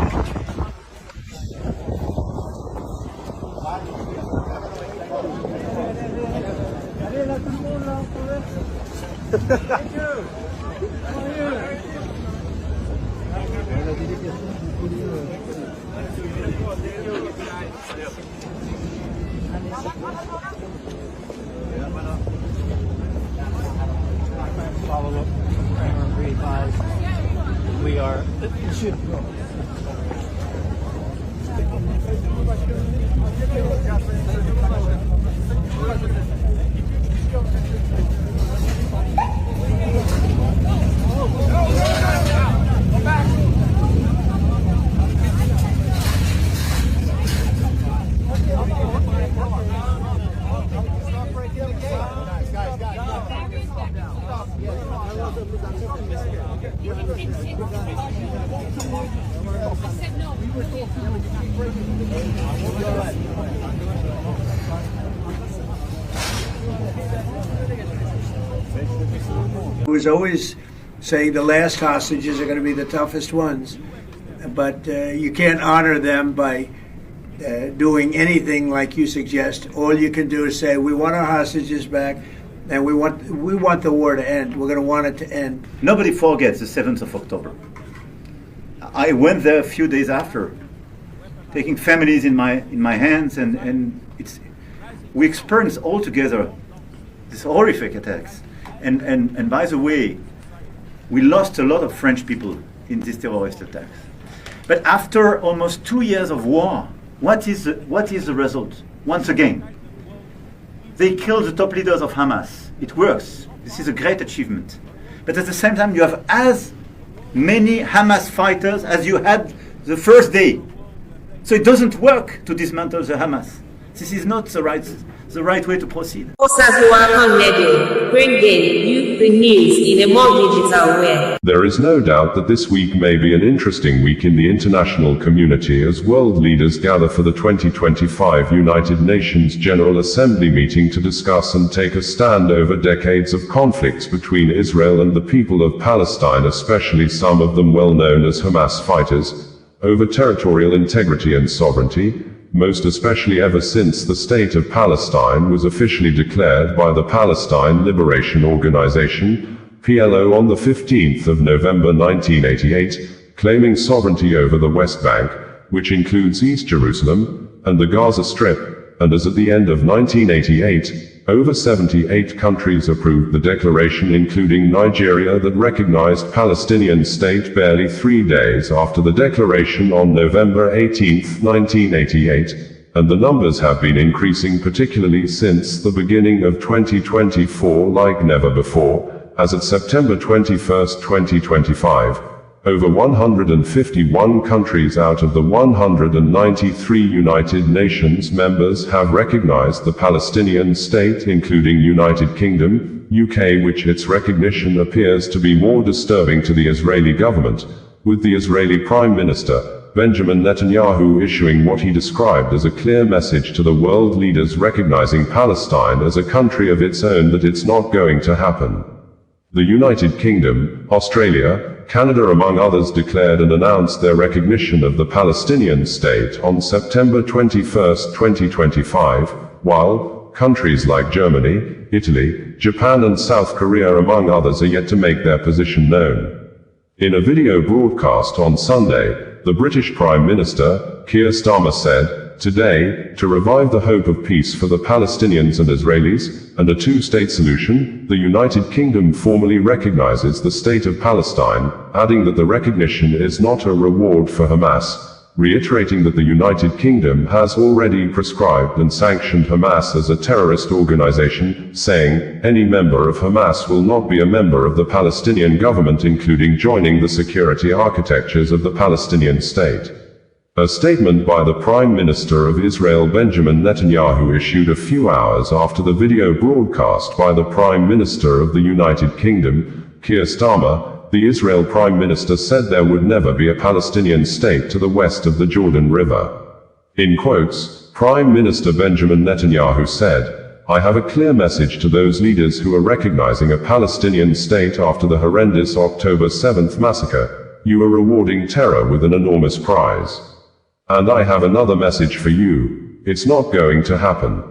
Thank you. Follow up. We are. It should go. I was always saying the last hostages are going to be the toughest ones, but you can't honor them by doing anything like you suggest. All you can do is say, we want our hostages back, and we want the war to end. We're going to want it to end. Nobody forgets the 7th of October. I went there a few days after, taking families in my hands, and we experienced all together these horrific attacks. And by the way, we lost a lot of French people in these terrorist attacks. But after almost 2 years of war, what is the result? Once again, they killed the top leaders of Hamas. It works. This is a great achievement. But at the same time, you have as many Hamas fighters as you had the first day. So it doesn't work to dismantle the Hamas. This is not the right way to proceed. Bringing you the news in a more digital way. There is no doubt that this week may be an interesting week in the international community as world leaders gather for the 2025 United Nations General Assembly meeting to discuss and take a stand over decades of conflicts between Israel and the people of Palestine, especially some of them well known as Hamas fighters, over territorial integrity and sovereignty, most especially ever since the State of Palestine was officially declared by the Palestine Liberation Organization, PLO, on the 15th of November 1988, claiming sovereignty over the West Bank, which includes East Jerusalem, and the Gaza Strip, and as at the end of 1988, over 78 countries approved the declaration, including Nigeria, that recognized Palestinian state barely 3 days after the declaration on November 18, 1988, and the numbers have been increasing, particularly since the beginning of 2024 like never before, as at September 21, 2025. Over 151 countries out of the 193 United Nations members have recognized the Palestinian state, including United Kingdom, UK, which its recognition appears to be more disturbing to the Israeli government, with the Israeli Prime Minister, Benjamin Netanyahu, issuing what he described as a clear message to the world leaders recognizing Palestine as a country of its own that it's not going to happen. The United Kingdom, Australia, Canada among others declared and announced their recognition of the Palestinian state on September 21, 2025, while countries like Germany, Italy, Japan and South Korea among others are yet to make their position known. In a video broadcast on Sunday, the British Prime Minister, Keir Starmer, said, "Today, to revive the hope of peace for the Palestinians and Israelis, and a two-state solution, the United Kingdom formally recognizes the state of Palestine," adding that the recognition is not a reward for Hamas, reiterating that the United Kingdom has already prescribed and sanctioned Hamas as a terrorist organization, saying, any member of Hamas will not be a member of the Palestinian government, including joining the security architectures of the Palestinian state. A statement by the Prime Minister of Israel Benjamin Netanyahu issued a few hours after the video broadcast by the Prime Minister of the United Kingdom, Keir Starmer. The Israel Prime Minister said there would never be a Palestinian state to the west of the Jordan River. In quotes, Prime Minister Benjamin Netanyahu said, I have a clear message to those leaders who are recognizing a Palestinian state after the horrendous October 7th massacre. You are rewarding terror with an enormous prize. And I have another message for you. It's not going to happen.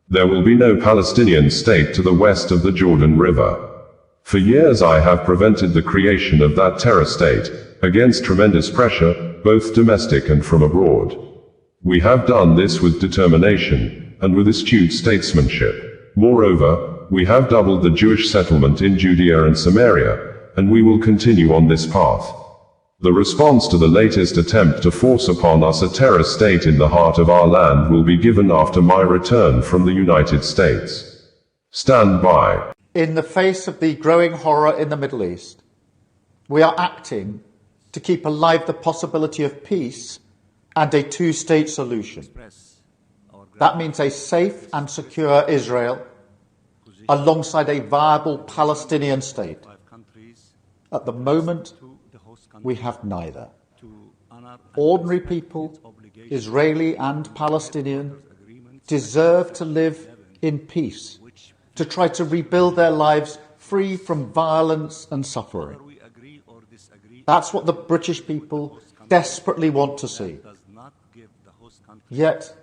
There will be no Palestinian state to the west of the Jordan River. For years I have prevented the creation of that terror state, against tremendous pressure, both domestic and from abroad. We have done this with determination, and with astute statesmanship. Moreover, we have doubled the Jewish settlement in Judea and Samaria, and we will continue on this path. The response to the latest attempt to force upon us a terror state in the heart of our land will be given after my return from the United States. Stand by. In the face of the growing horror in the Middle East, we are acting to keep alive the possibility of peace and a two-state solution. That means a safe and secure Israel alongside a viable Palestinian state. At the moment, we have neither. Ordinary people, Israeli and Palestinian, deserve to live in peace, to try to rebuild their lives free from violence and suffering. That's what the British people desperately want to see. Yet,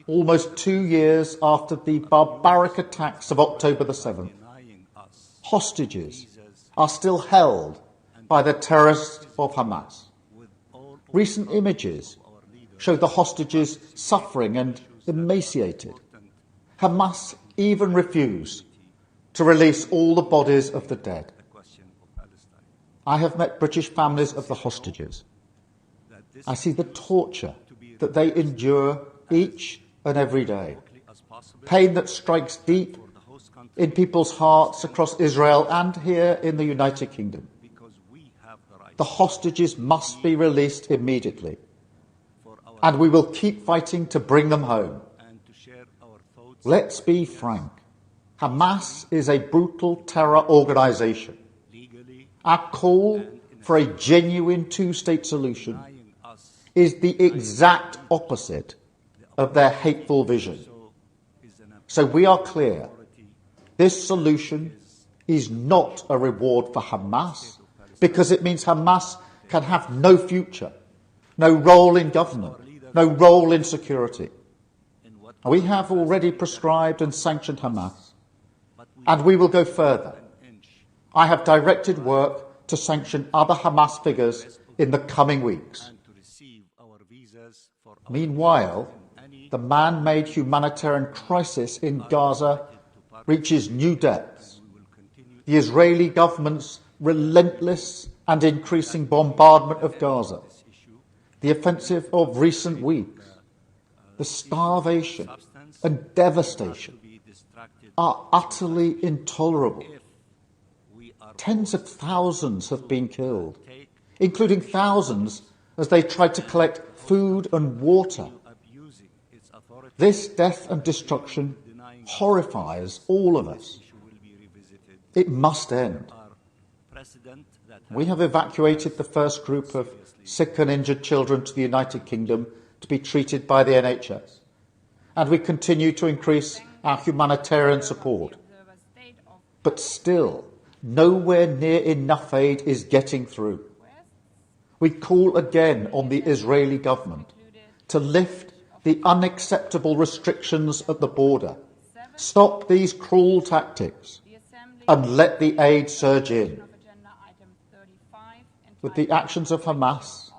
almost 2 years after the barbaric attacks of October the 7th, hostages are still held by the terrorists of Hamas. Recent images show the hostages suffering and emaciated. Hamas even refused to release all the bodies of the dead. I have met British families of the hostages. I see the torture that they endure each and every day. Pain that strikes deep in people's hearts across Israel and here in the United Kingdom. The hostages must be released immediately, and we will keep fighting to bring them home. Let's be frank. Hamas is a brutal terror organization. Our call for a genuine two-state solution is the exact opposite of their hateful vision. So we are clear. This solution is not a reward for Hamas, because it means Hamas can have no future, no role in government, no role in security. We have already prescribed and sanctioned Hamas, and we will go further. I have directed work to sanction other Hamas figures in the coming weeks. Meanwhile, the man-made humanitarian crisis in Gaza reaches new depths. The Israeli government's relentless and increasing bombardment of Gaza, the offensive of recent weeks, the starvation and devastation are utterly intolerable. Tens of thousands have been killed, including thousands as they tried to collect food and water. This death and destruction horrifies all of us. It must end. We have evacuated the first group of sick and injured children to the United Kingdom to be treated by the NHS, and we continue to increase our humanitarian support. But still, nowhere near enough aid is getting through. We call again on the Israeli government to lift the unacceptable restrictions at the border, stop these cruel tactics, and let the aid surge in. With the actions of Hamas,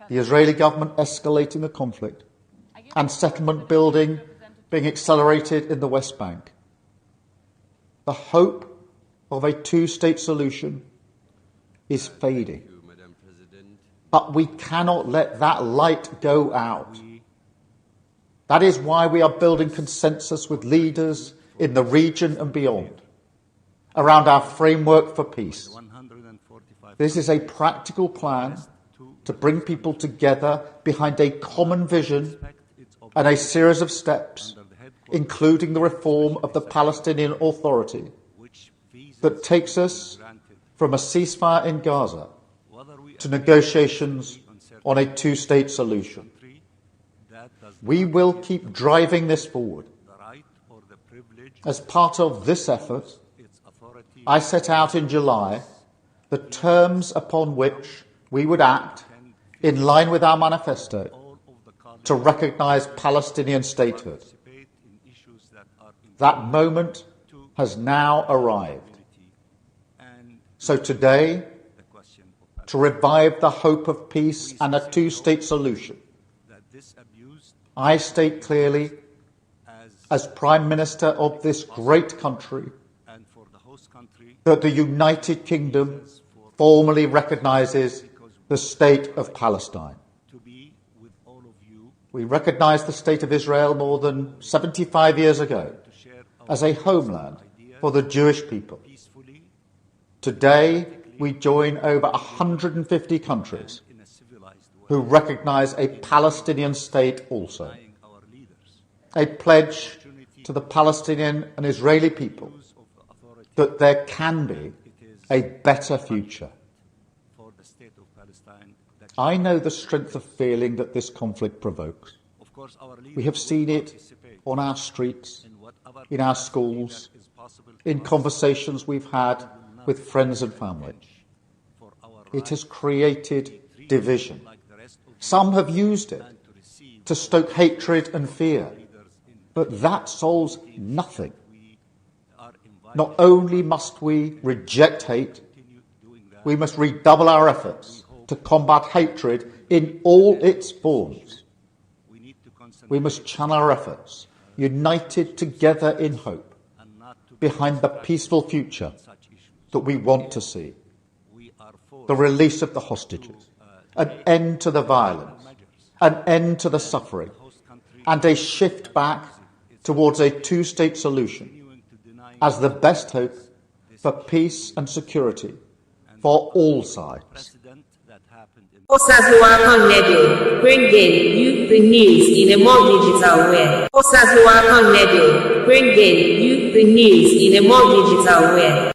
the Israeli government escalating the conflict, and settlement building being accelerated in the West Bank, the hope of a two-state solution is fading. But we cannot let that light go out. That is why we are building consensus with leaders in the region and beyond around our framework for peace. This is a practical plan to bring people together behind a common vision and a series of steps, including the reform of the Palestinian Authority, that takes us from a ceasefire in Gaza to negotiations on a two-state solution. We will keep driving this forward. As part of this effort, I set out in July the terms upon which we would act in line with our manifesto to recognise Palestinian statehood. That moment has now arrived. So today, to revive the hope of peace and a two-state solution, I state clearly, as Prime Minister of this great country, that the United Kingdom formally recognises the State of Palestine. We recognised the State of Israel more than 75 years ago as a homeland for the Jewish people. Today, we join over 150 countries who recognise a Palestinian state also. A pledge to the Palestinian and Israeli people that there can be a better future. I know the strength of feeling that this conflict provokes. We have seen it on our streets, in our schools, in conversations we've had with friends and family. It has created division. Some have used it to stoke hatred and fear, but that solves nothing. Not only must we reject hate, we must redouble our efforts to combat hatred in all its forms. We must channel our efforts, united together in hope, behind the peaceful future that we want to see. The release of the hostages, an end to the violence, an end to the suffering, and a shift back towards a two-state solution as the best hope for peace and security for all sides. Osazuwa Connected, bringing you the news in a more digital way. Osazuwa Connected, bringing you the news in a more digital way.